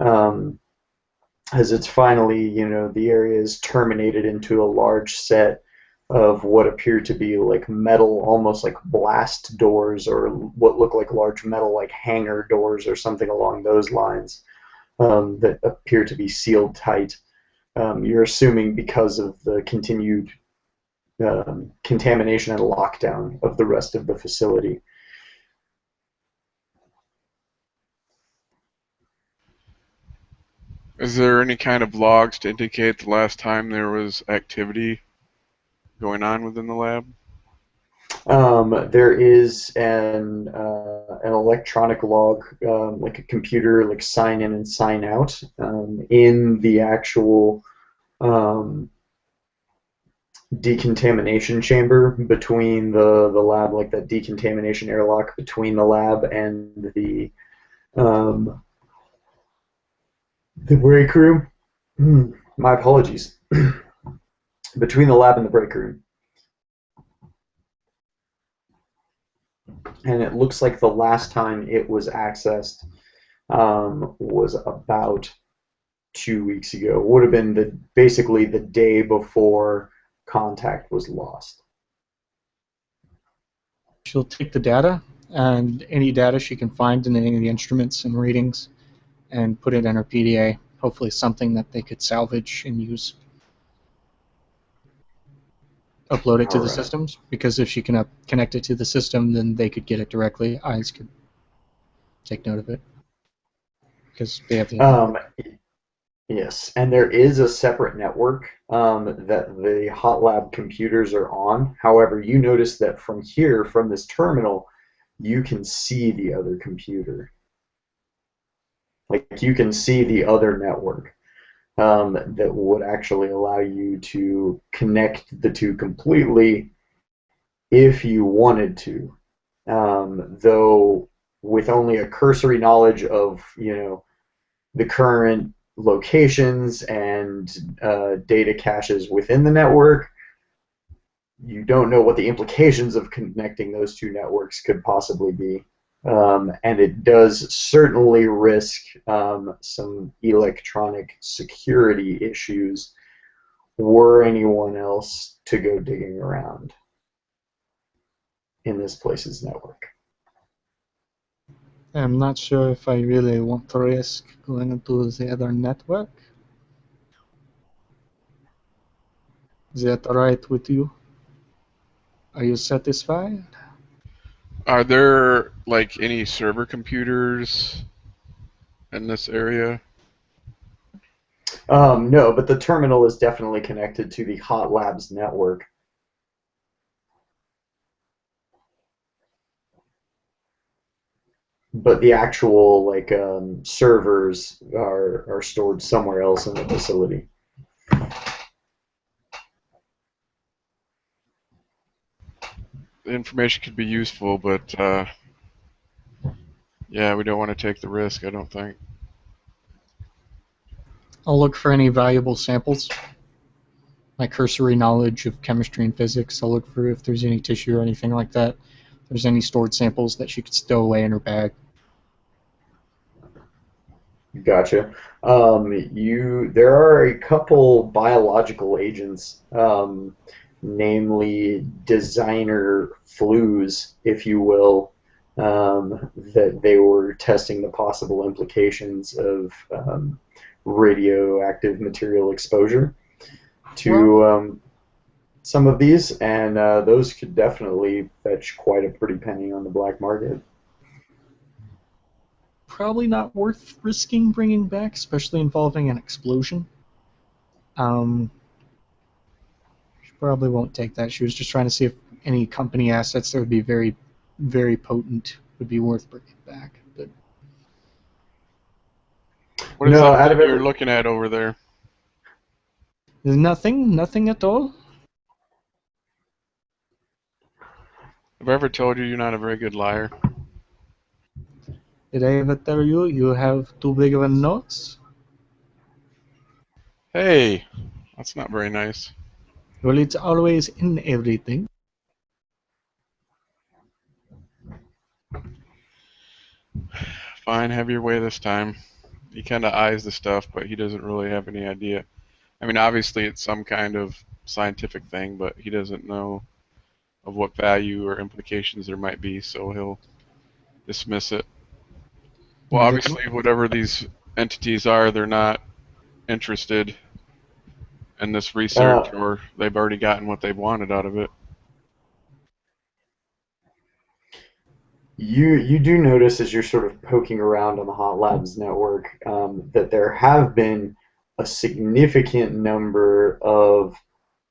Um, as it's finally, the area is terminated into a large set of what appear to be like metal, almost like blast doors, or what look like large metal, like hangar doors, or something along those lines, that appear to be sealed tight. You're assuming because of the continued contamination and lockdown of the rest of the facility. Is there any kind of logs to indicate the last time there was activity going on within the lab? There is an electronic log, like a computer, like sign in and sign out, in the actual decontamination chamber between the lab, like that decontamination airlock between the lab and um, the break room. My apologies. Between the lab and the break room. And it looks like the last time it was accessed was about 2 weeks ago. It would have been basically the day before contact was lost. She'll take the data and any data she can find in any of the instruments and readings and put it in her PDA. Hopefully something that they could salvage and use. Upload it to the systems, because if she can connect it to the system, then they could get it directly. Eyes could take note of it because they have the. Yes, and there is a separate network that the hot lab computers are on. However, you notice that from here, from this terminal, you can see the other computer. Like you can see the other network that would actually allow you to connect the two completely if you wanted to. Though with only a cursory knowledge of, the current locations and data caches within the network, you don't know what the implications of connecting those two networks could possibly be. And it does certainly risk some electronic security issues were anyone else to go digging around in this place's network. I'm not sure if I really want to risk going into the other network. Is that alright with you? Are you satisfied? Are there like any server computers in this area? No, but the terminal is definitely connected to the Hot Labs network. But the actual servers are stored somewhere else in the facility. The information could be useful, but yeah, we don't want to take the risk, I don't think. I'll look for any valuable samples. My cursory knowledge of chemistry and physics. I'll look for if there's any tissue or anything like that. If there's any stored samples that she could stow away in her bag. Gotcha. There are a couple biological agents, namely designer flues, if you will, that they were testing the possible implications of radioactive material exposure Well, to some of these, and those could definitely fetch quite a pretty penny on the black market. probably not worth risking bringing back, especially involving an explosion. Um, she probably won't take that. She was just trying to see if any company assets that would be very, very potent would be worth bringing back. But What is No, that out thing of you're every looking at over there? there's nothing at all. Have I ever told you you're not a very good liar? Did I ever tell you you have too big of a nose? Hey, that's not very nice. Well, it's always in everything. Fine, have your way this time. He kind of eyes the stuff, but he doesn't really have any idea. I mean, obviously it's some kind of scientific thing, but he doesn't know of what value or implications there might be, so he'll dismiss it. Well, Then obviously, whatever these entities are, they're not interested in this research, uh, or they've already gotten what they've wanted out of it. you do notice as you're sort of poking around on the Hot Labs network that there have been a significant number of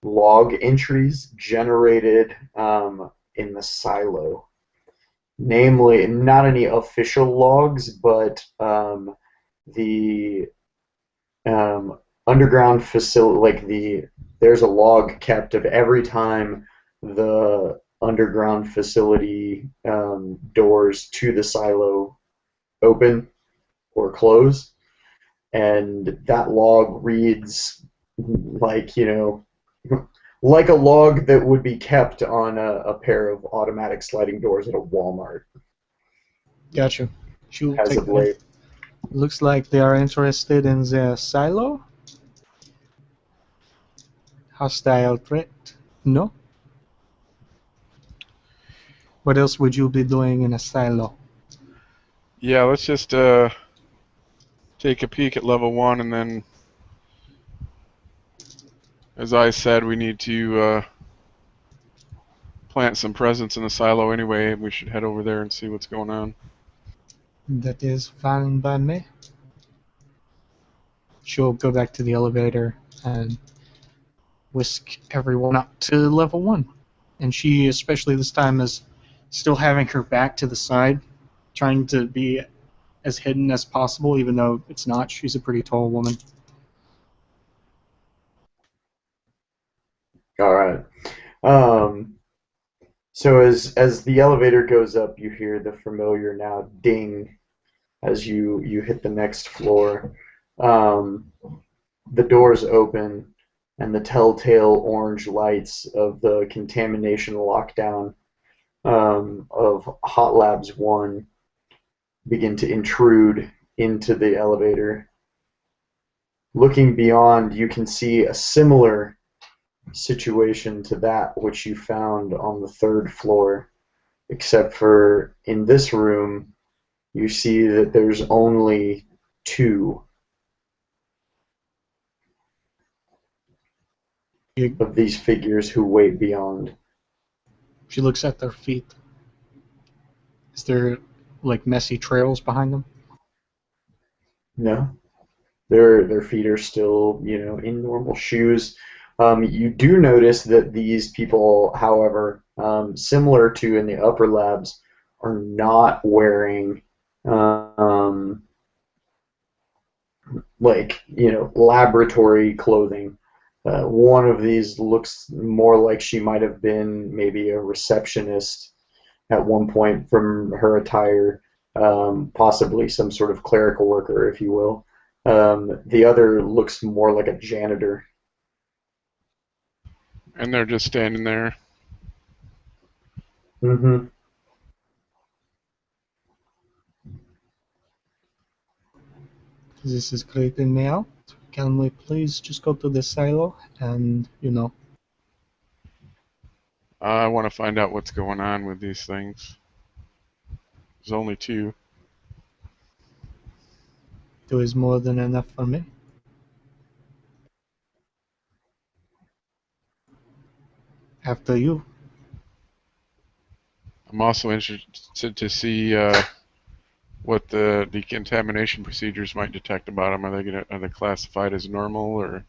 log entries generated in the silo. Namely, not any official logs, but the underground facility, there's a log kept of every time the underground facility doors to the silo open or close, and that log reads like like a log that would be kept on a pair of automatic sliding doors at a Walmart gotcha. She'll as take of that in. late. Looks like they are interested in the silo. Hostile threat. No. What else would you be doing in a silo? Yeah, let's just take a peek at level 1, and then, as I said, we need to plant some presence in the silo anyway. We should head over there and see what's going on. That is fine by me. She'll go back to the elevator and whisk everyone up to level 1. And she, especially this time, is still having her back to the side, trying to be as hidden as possible, even though it's not. She's a pretty tall woman. All right. Um, so as the elevator goes up, you hear the familiar now ding as you hit the next floor. Um, the doors open, and the telltale orange lights of the contamination lockdown of Hot Labs 1 begin to intrude into the elevator. Looking beyond, you can see a similar situation to that which you found on the third floor, except for in this room, you see that there's only two She, of these figures who wait beyond. she looks at their feet. Is there like messy trails behind them? No, their feet are still, in normal shoes. You do notice that these people, however, similar to in the upper labs, are not wearing um, laboratory clothing. One of these looks more like she might have been maybe a receptionist at one point from her attire, possibly some sort of clerical worker, if you will. The other looks more like a janitor. And they're just standing there. Mm-hmm. This is creeping me out. Can we please just go to the silo and, I want to find out what's going on with these things. There's only two. do is more than enough for me? After you. I'm also interested to see what the decontamination procedures might detect about them. Are they classified as normal, or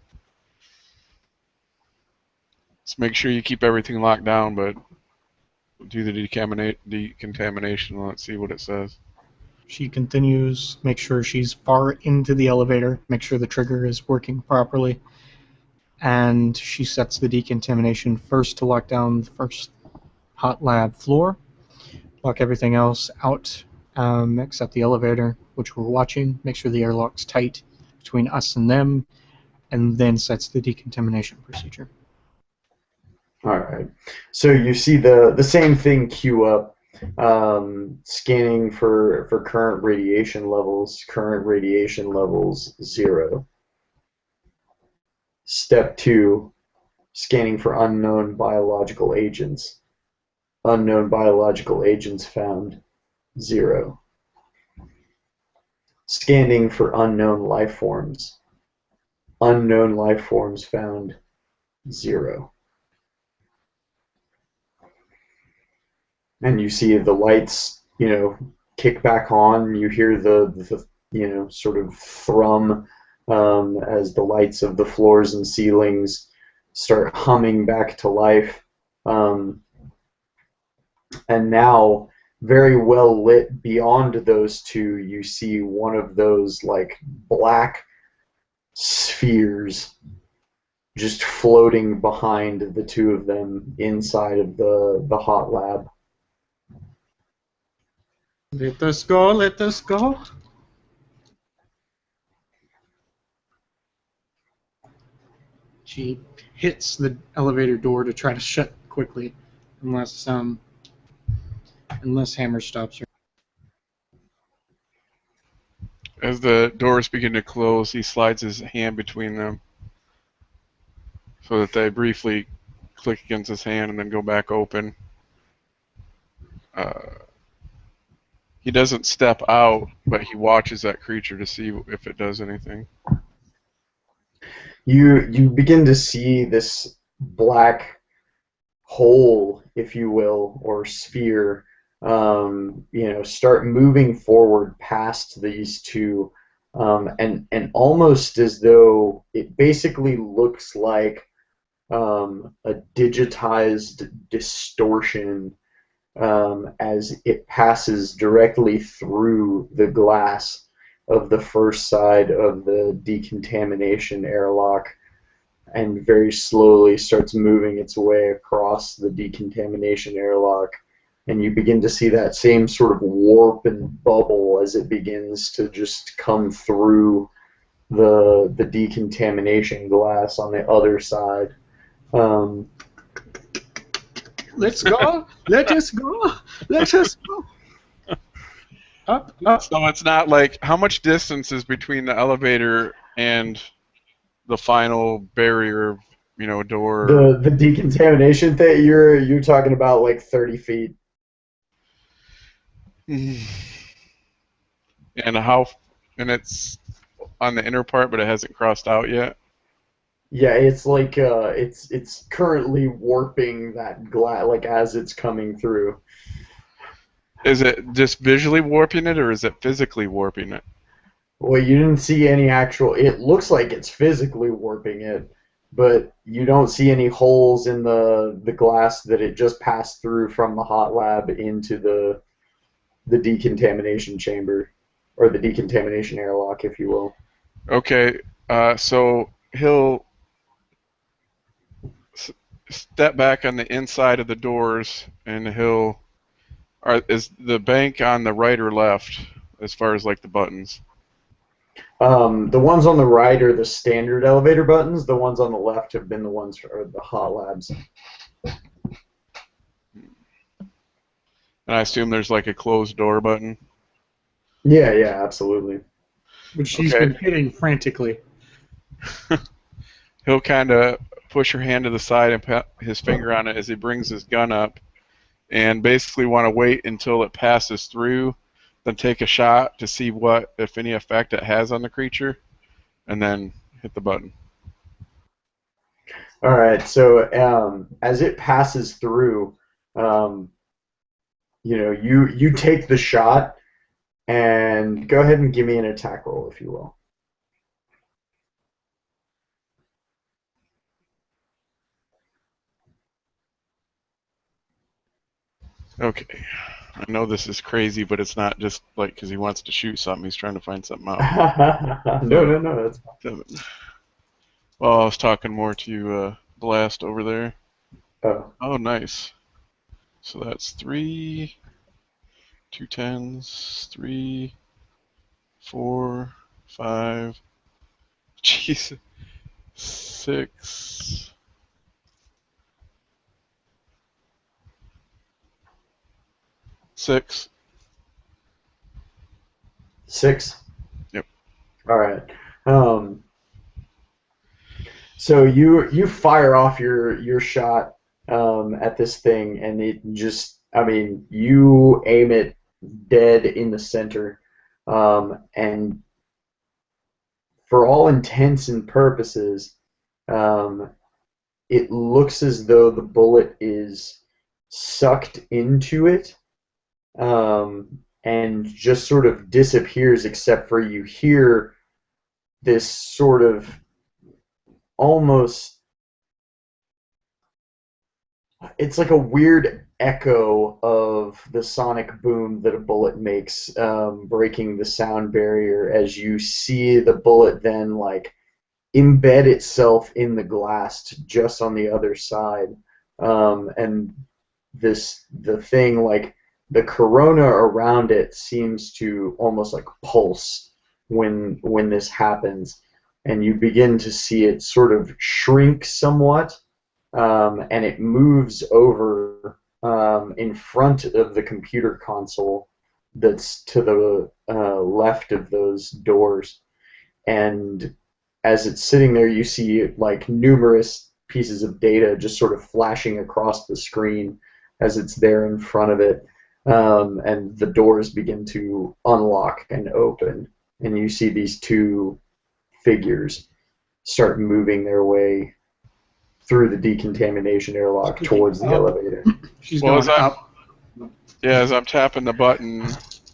just make sure you keep everything locked down, but do the decontamination. Let's see what it says. She continues, make sure she's far into the elevator, make sure the trigger is working properly, and she sets the decontamination first to lock down the first hot lab floor, lock everything else out except the elevator, which we're watching, make sure the airlock's tight between us and them, and then sets the decontamination procedure. All right. So you see the same thing queue up, scanning for current radiation levels. Current radiation levels 0. Step 2, scanning for unknown biological agents. Unknown biological agents found 0. Scanning for unknown life forms. Unknown life forms found 0. And you see the lights, kick back on. You hear the sort of thrum as the lights of the floors and ceilings start humming back to life. And now, very well lit beyond those two, you see one of those like black spheres just floating behind the two of them inside of the hot lab. Let us go, let us go. She hits the elevator door to try to shut quickly, unless Hammer stops her. As the doors begin to close, he slides his hand between them so that they briefly click against his hand and then go back open. He doesn't step out, but he watches that creature to see if it does anything. You begin to see this black hole, if you will, or sphere, start moving forward past these two, and almost as though it basically looks like a digitized distortion as it passes directly through the glass of the first side of the decontamination airlock and very slowly starts moving its way across the decontamination airlock. And you begin to see that same sort of warp and bubble as it begins to just come through the decontamination glass on the other side. Let's go! Let us go! Let us go! Up, up. So it's not like, how much distance is between the elevator and the final barrier, door? The decontamination thing, you're talking about like 30 feet. And how? And it's on the inner part, but it hasn't crossed out yet. Yeah, it's like it's currently warping that glass like as it's coming through. Is it just visually warping it, or is it physically warping it? Well, you didn't see any actual. It looks like it's physically warping it, but you don't see any holes in the glass that it just passed through from the hot lab into the decontamination chamber, or the decontamination airlock, if you will. Okay, so he'll step back on the inside of the doors, and he'll. Is the bank on the right or left, as far as like the buttons? The ones on the right are the standard elevator buttons. The ones on the left have been the ones for the hot labs. And I assume there's like a closed door button. Yeah, yeah, absolutely. Which she's Okay. been hitting frantically. He'll kind of push her hand to the side and put his finger on it as he brings his gun up, and basically want to wait until it passes through, then take a shot to see what, if any, effect it has on the creature, and then hit the button. All right, so as it passes through, um, you take the shot and go ahead and give me an attack roll, if you will. Okay. I know this is crazy, but it's not just like because he wants to shoot something. He's trying to find something out. No, So, no, no, that's fine. 7. Well, I was talking more to Blast over there. Oh, Oh, nice. So that's 3, 2 tens, 3, 4, 5. Jeez. 6. 6. 6. Yep. All right. Um, so you fire off your shot at this thing, and it just, I mean, you aim it dead in the center, and for all intents and purposes, um, it looks as though the bullet is sucked into it, and just sort of disappears, except for you hear this sort of almost, it's like a weird echo of the sonic boom that a bullet makes, breaking the sound barrier as you see the bullet then like embed itself in the glass just on the other side. And the thing, like the corona around it seems to almost like pulse when this happens, and you begin to see it sort of shrink somewhat, and it moves over in front of the computer console that's to the left of those doors. And as it's sitting there, you see like numerous pieces of data just sort of flashing across the screen as it's there in front of it. And the doors begin to unlock and open, and you see these two figures start moving their way through the decontamination airlock towards the elevator. She's Well, going up. as I'm tapping the button,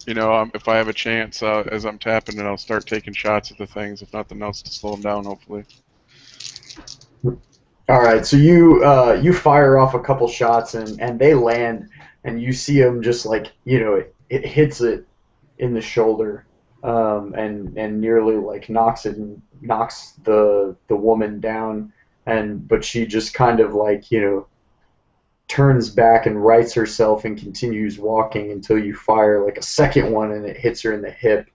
if I have a chance, as I'm tapping it, I'll start taking shots at the things, if nothing else, to slow them down, hopefully. All right, so you fire off a couple shots, and they land, and you see them just like, it hits it in the shoulder, and nearly like knocks the woman down, but she just kind of like, turns back and rights herself and continues walking until you fire like a second one, and it hits her in the hip,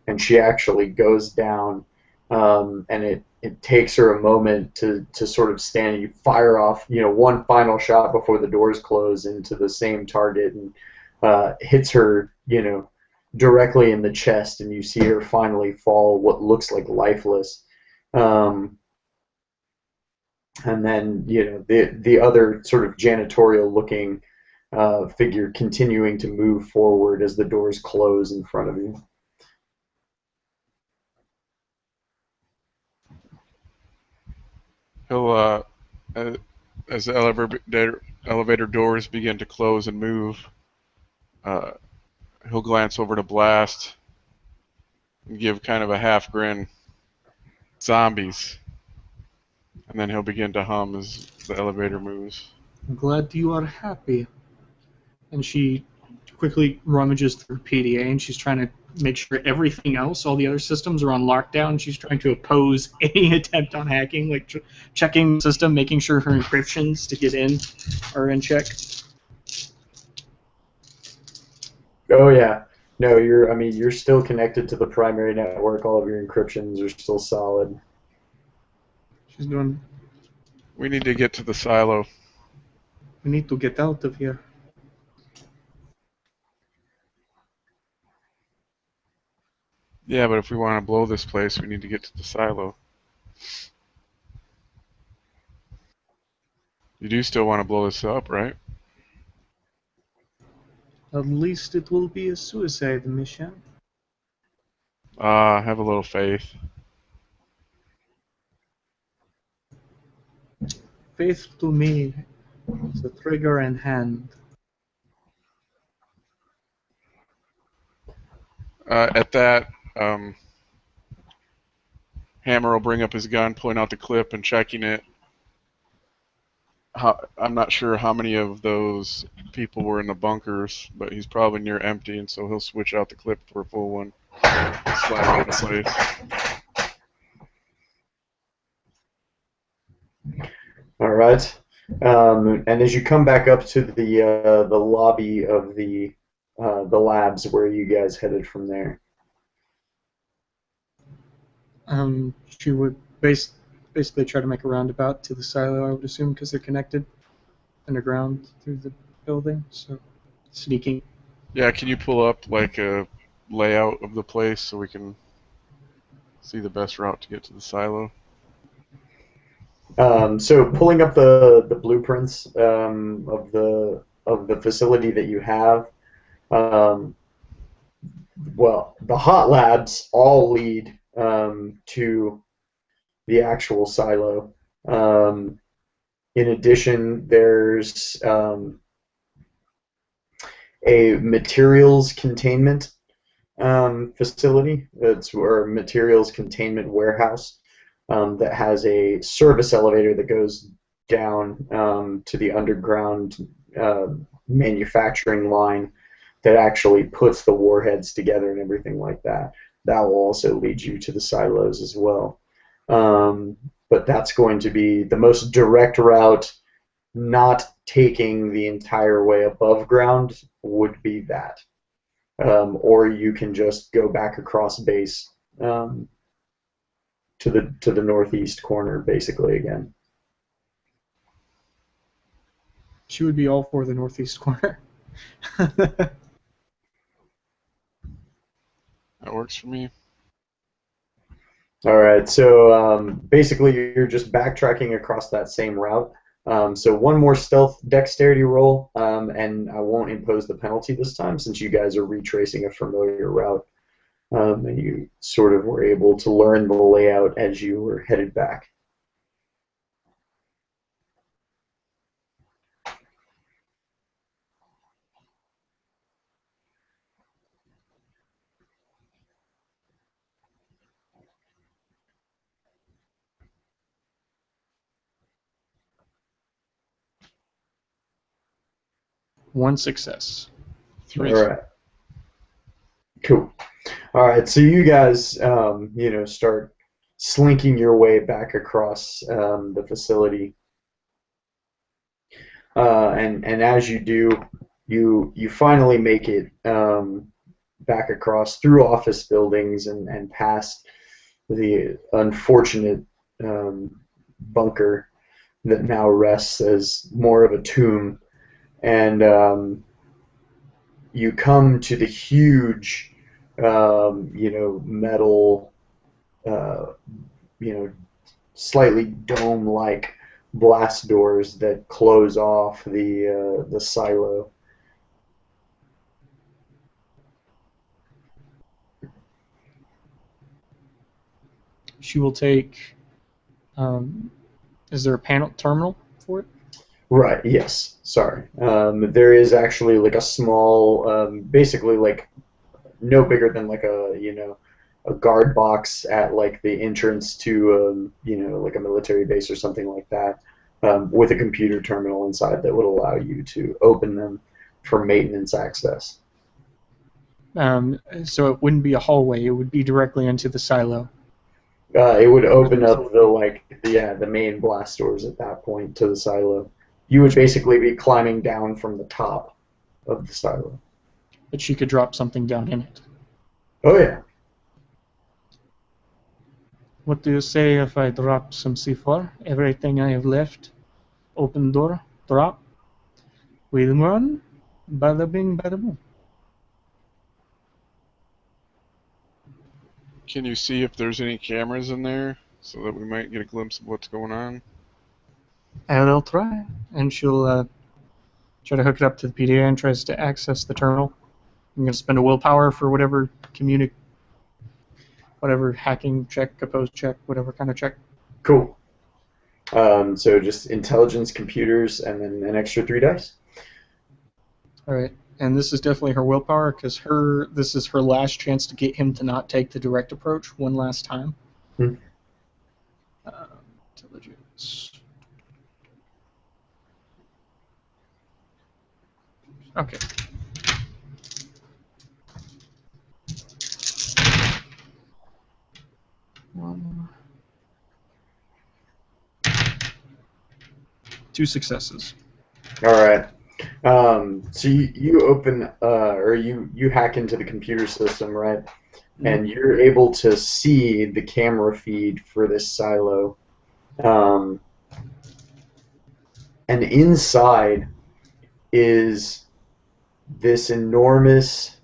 and she actually goes down, and it takes her a moment to sort of stand, and you fire off one final shot before the doors close into the same target, and hits her directly in the chest, and you see her finally fall what looks like lifeless. And then the other sort of janitorial looking figure continuing to move forward as the doors close in front of you. He'll uh, as the elevator doors begin to close and move, uh, he'll glance over to Blast and give kind of a half grin. Zombies. And then he'll begin to hum as the elevator moves. I'm glad you are happy. And she quickly rummages through PDA, and she's trying to make sure everything else, all the other systems, are on lockdown. She's trying to oppose any attempt on hacking, like checking the system, making sure her encryptions to get in are in check. Oh yeah. No, you're still connected to the primary network. All of your encryptions are still solid. She's doing. We need to get to the silo. We need to get out of here. Yeah, but if we want to blow this place, we need to get to the silo. You do still want to blow this up, right? At least it will be a suicide mission. Have a little faith. Faith to me is a trigger and hand. At that, Hammer will bring up his gun, pulling out the clip and checking it. I'm not sure how many of those people were in the bunkers, but he's probably near empty, and so he'll switch out the clip for a full one. Slap it into place. All right. And as you come back up to the lobby of the labs, where you guys headed from there? She would basically try to make a roundabout to the silo, I would assume, because they're connected underground through the building. So sneaking. Yeah, can you pull up like a layout of the place so we can see the best route to get to the silo? So pulling up the blueprints of the facility that you have. Um, well, the hot labs all lead to the actual silo. In addition, there's a materials containment facility. It's or materials containment warehouse that has a service elevator that goes down to the underground uh, manufacturing line that actually puts the warheads together and everything like that. That will also lead you to the silos as well. But that's going to be the most direct route, not taking the entire way above ground, would be that. Or you can just go back across base um, to the northeast corner, basically again. She would be all for the northeast corner. That works for me. All right, so basically you're just backtracking across that same route. So one more stealth dexterity roll, and I won't impose the penalty this time since you guys are retracing a familiar route, and you sort of were able to learn the layout as you were headed back. One success. All 3. right, cool. All right, so you guys, start slinking your way back across the facility, and as you do, you finally make it back across through office buildings and past the unfortunate bunker that now rests as more of a tomb, and you come to the huge, metal, uh, you know, slightly dome-like blast doors that close off the silo. She will take um, Is there a panel terminal for it? Right, yes. Sorry. There is actually like a small, basically like no bigger than like a guard box at like the entrance to like a military base or something like that, with a computer terminal inside that would allow you to open them for maintenance access. So it wouldn't be a hallway; it would be directly into the silo. It would Where open there's up the main blast doors at that point to the silo. You would basically be climbing down from the top of the silo. But she could drop something down in it. Oh yeah. What do you say if I drop some C4? Everything I have left, open door, drop. We'll run, bada bing, bada boom. Can you see if there's any cameras in there so that we might get a glimpse of what's going on? I'll try. And she'll try to hook it up to the PDA and tries to access the terminal. I'm going to spend a willpower for whatever whatever hacking check, oppose check, whatever kind of check. Cool. So just intelligence, computers, and then an extra 3 dice. All right. And this is definitely her willpower because this is her last chance to get him to not take the direct approach one last time. Hmm. Intelligence. Okay. One. 2 successes. All right. So you open or you hack into the computer system, right? And you're able to see the camera feed for this silo. Um, and inside is this enormous,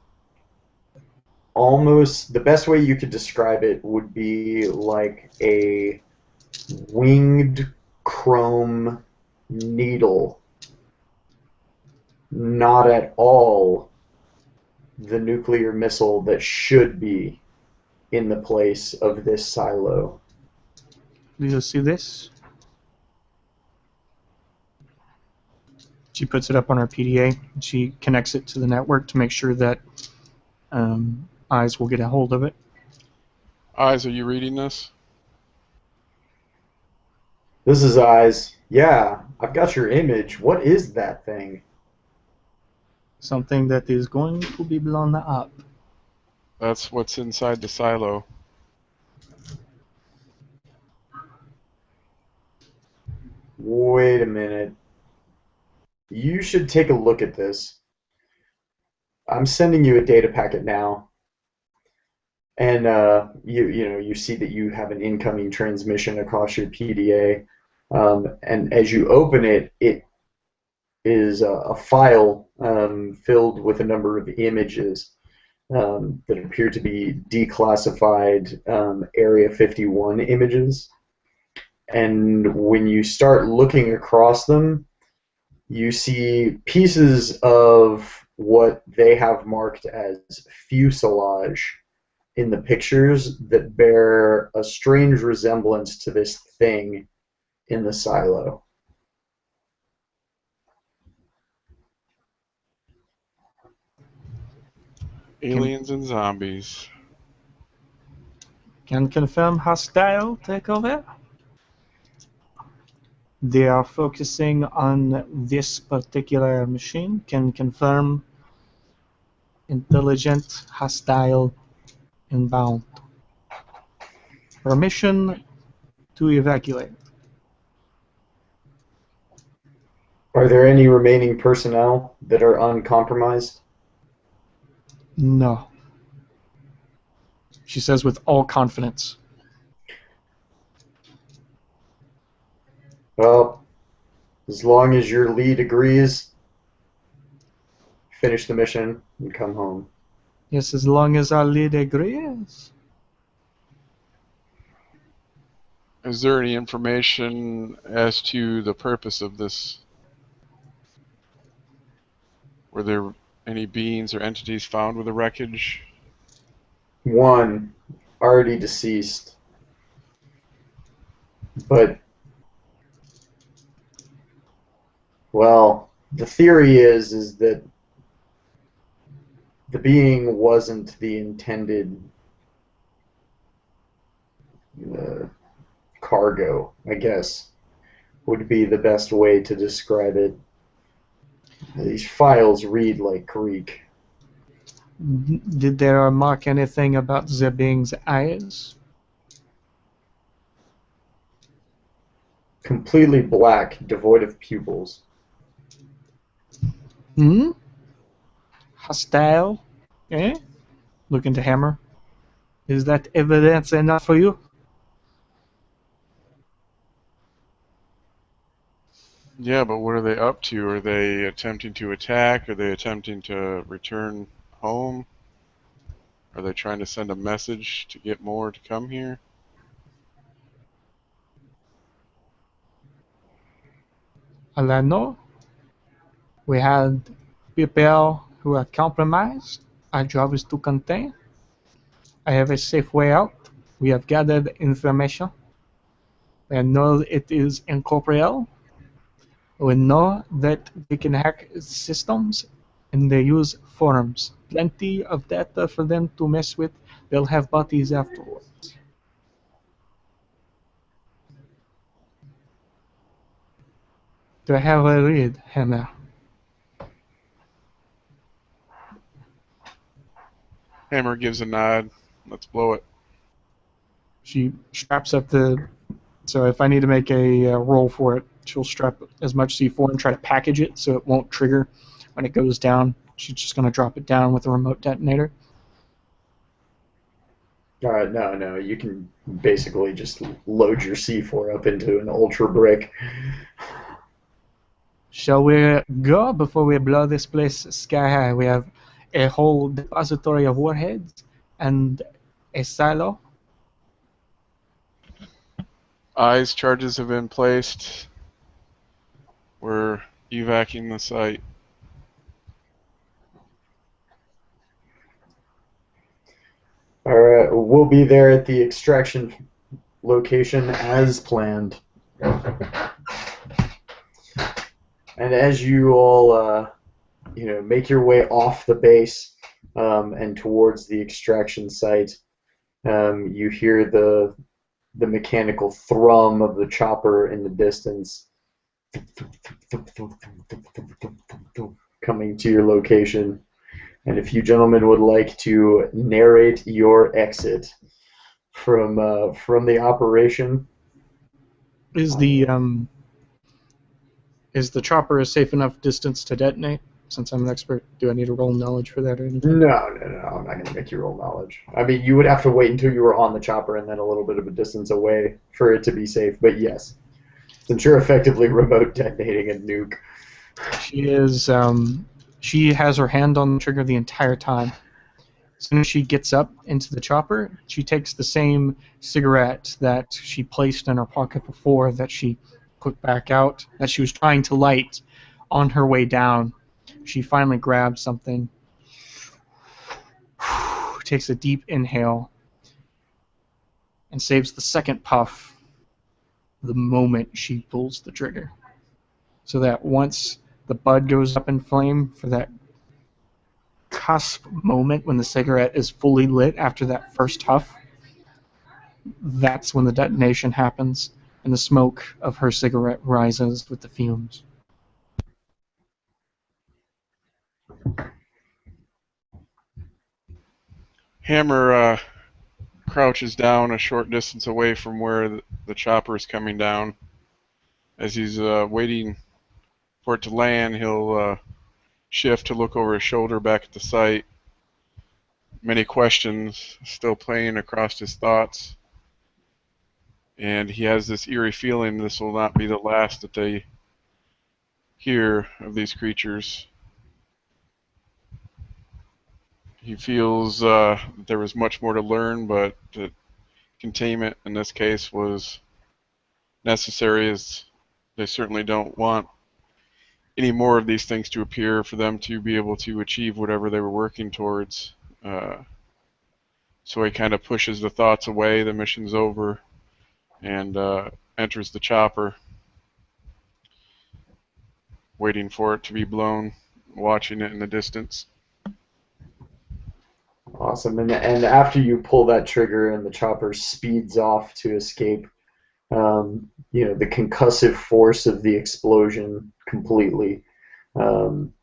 almost the best way you could describe it would be like a winged chrome needle. Not at all the nuclear missile that should be in the place of this silo. Do you see this? She puts it up on her PDA. She connects it to the network to make sure that eyes will get a hold of it. Eyes, are you reading this? This is Eyes. Yeah, I've got your image. What is that thing? Something that is going to be blown up. That's what's inside the silo. Wait a minute. You should take a look at this. I'm sending you a data packet now, and you see that you have an incoming transmission across your PDA, and as you open it, it is a file filled with a number of images that appear to be declassified Area 51 images. And when you start looking across them, you see pieces of what they have marked as fuselage in the pictures that bear a strange resemblance to this thing in the silo. Aliens and zombies. Can confirm hostile takeover. They are focusing on this particular machine. Can confirm intelligent hostile inbound. Permission to evacuate. Are there any remaining personnel that are uncompromised? No. She says with all confidence. Well, as long as your lead agrees, finish the mission and come home. Yes, as long as our lead agrees. Is there any information as to the purpose of this? Were there any beings or entities found with the wreckage? One, already deceased, but Well, the theory is that the being wasn't the intended uh, cargo, I guess, would be the best way to describe it. These files read like Greek. Did they remark anything about the being's eyes? Completely black, devoid of pupils. Hmm? Hostile? Eh? Looking to Hammer. Is that evidence enough for you? Yeah, but what are they up to? Are they attempting to attack? Are they attempting to return home? Are they trying to send a message to get more to come here? All I know, we had people who are compromised. Our job is to contain. I have a safe way out. We have gathered information. We know it is incorporeal. We know that they can hack systems and they use forms. Plenty of data for them to mess with. They'll have bodies afterwards. Do I have a read, Hammer? Hammer gives a nod. Let's blow it. She straps up the. So if I need to make a roll for it, she'll strap as much C4 and try to package it so it won't trigger when it goes down. She's just going to drop it down with a remote detonator. No, no, you can basically just load your C4 up into an ultra brick. Shall we go before we blow this place sky high? We have a whole depository of warheads and a silo. Eyes charges have been placed. We're evacuating the site. All right, we'll be there at the extraction location as planned. And as you all, make your way off the base and towards the extraction site, you hear the mechanical thrum of the chopper in the distance coming to your location. And if you gentlemen would like to narrate your exit from the operation, Is the chopper a safe enough distance to detonate? Since I'm an expert, do I need to roll knowledge for that or anything? no, no, no, I'm not going to make you roll knowledge. I mean, you would have to wait until you were on the chopper and then a little bit of a distance away for it to be safe. But yes, since you're effectively remote detonating a nuke. She is. She has her hand on the trigger the entire time. As soon as she gets up into the chopper, she takes the same cigarette that she placed in her pocket before that she put back out, that she was trying to light on her way down. She finally grabs something, takes a deep inhale, and saves the second puff the moment she pulls the trigger. So that once the bud goes up in flame for that cusp moment when the cigarette is fully lit after that first huff, that's when the detonation happens and the smoke of her cigarette rises with the fumes. Hammer crouches down a short distance away from where the chopper is coming down. As he's waiting for it to land, he'll shift to look over his shoulder back at the site. Many questions still playing across his thoughts. And he has this eerie feeling this will not be the last that they hear of these creatures. He feels there was much more to learn, but that containment in this case was necessary, as they certainly don't want any more of these things to appear for them to be able to achieve whatever they were working towards. So he kind of pushes the thoughts away, the mission's over, and enters the chopper. waiting for it to be blown, watching it in the distance. Awesome. And after you pull that trigger and the chopper speeds off to escape, the concussive force of the explosion completely. Um,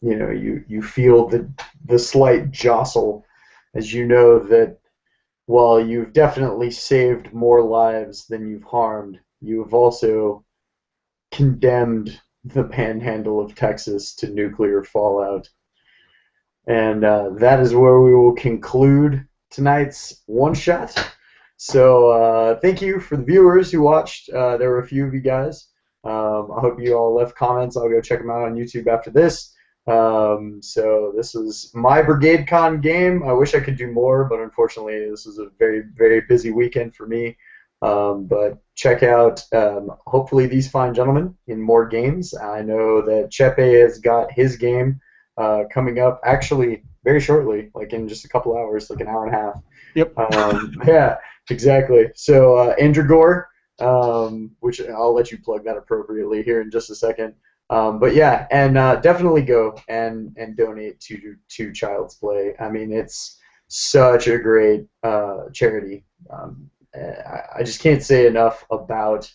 you feel the slight jostle as you know that while you've definitely saved more lives than you've harmed, you have also condemned the panhandle of Texas to nuclear fallout. And that is where we will conclude tonight's one shot. So thank you for the viewers who watched. There were a few of you guys. I hope you all left comments. I'll go check them out on YouTube after this. So this is my BrigadeCon game. I wish I could do more, but unfortunately this was a very, very busy weekend for me. But check out, hopefully, these fine gentlemen in more games. I know that Chepe has got his game coming up actually very shortly, like in just a couple hours, like an hour and a half. Yep. Yeah, exactly. So Andragore, which I'll let you plug that appropriately here in just a second. But yeah, and definitely go and donate to Child's Play. I mean, it's such a great charity. I just can't say enough about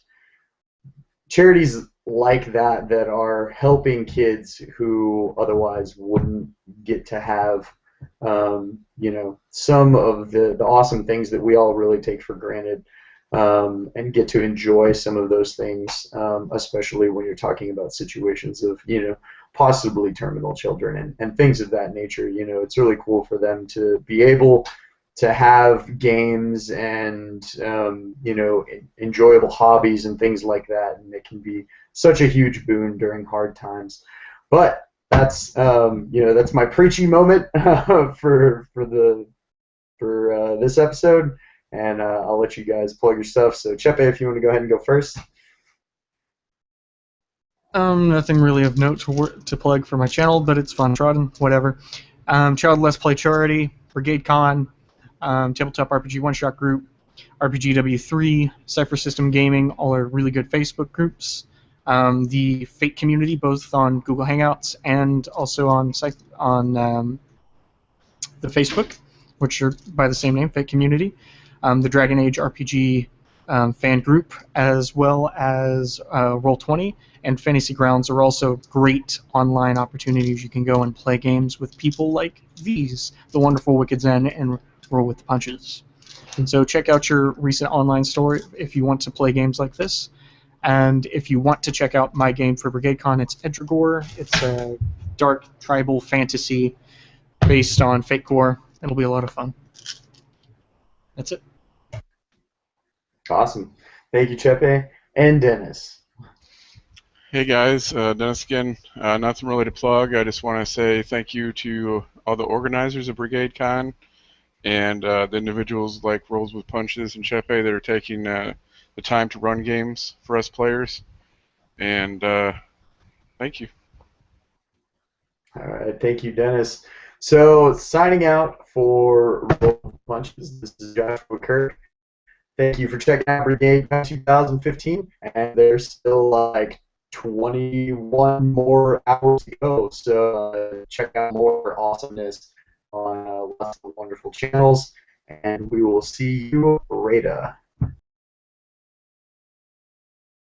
charities like that are helping kids who otherwise wouldn't get to have some of the awesome things that we all really take for granted, and get to enjoy some of those things, especially when you're talking about situations of possibly terminal children and things of that nature. It's really cool for them to be able to have games and enjoyable hobbies and things like that, and it can be such a huge boon during hard times. But that's that's my preachy moment for this episode, and I'll let you guys plug your stuff. So Chepe, if you want to go ahead and go first. Nothing really of note to plug for my channel, but it's fun trodden, whatever. Child Let's Play Charity, BrigadeCon, Tabletop RPG One Shot Group, RPGW3, Cypher System Gaming, all are really good Facebook groups. The Fate community, both on Google Hangouts and also on the Facebook, which are by the same name, Fate community. The Dragon Age RPG fan group, as well as Roll20 and Fantasy Grounds are also great online opportunities. You can go and play games with people like these, the wonderful Wicked Zen and Roll with the Punches. And so check out your recent online store if you want to play games like this. And if you want to check out my game for BrigadeCon, it's Edragore. It's a dark tribal fantasy based on Fate Core. It'll be a lot of fun. That's it. Awesome. Thank you, Chepe. And Dennis. Hey guys, Dennis again. Nothing really to plug. I just want to say thank you to all the organizers of BrigadeCon and the individuals like Rolls with Punches and Chepe that are taking the time to run games for us players. And thank you. All right, thank you, Dennis. So signing out for Roll with Punches, this is Joshua Kirk. Thank you for checking out BrigadeCon 2015, and there's still like 21 more hours to go, so check out more awesomeness on lots of wonderful channels, and we will see you later.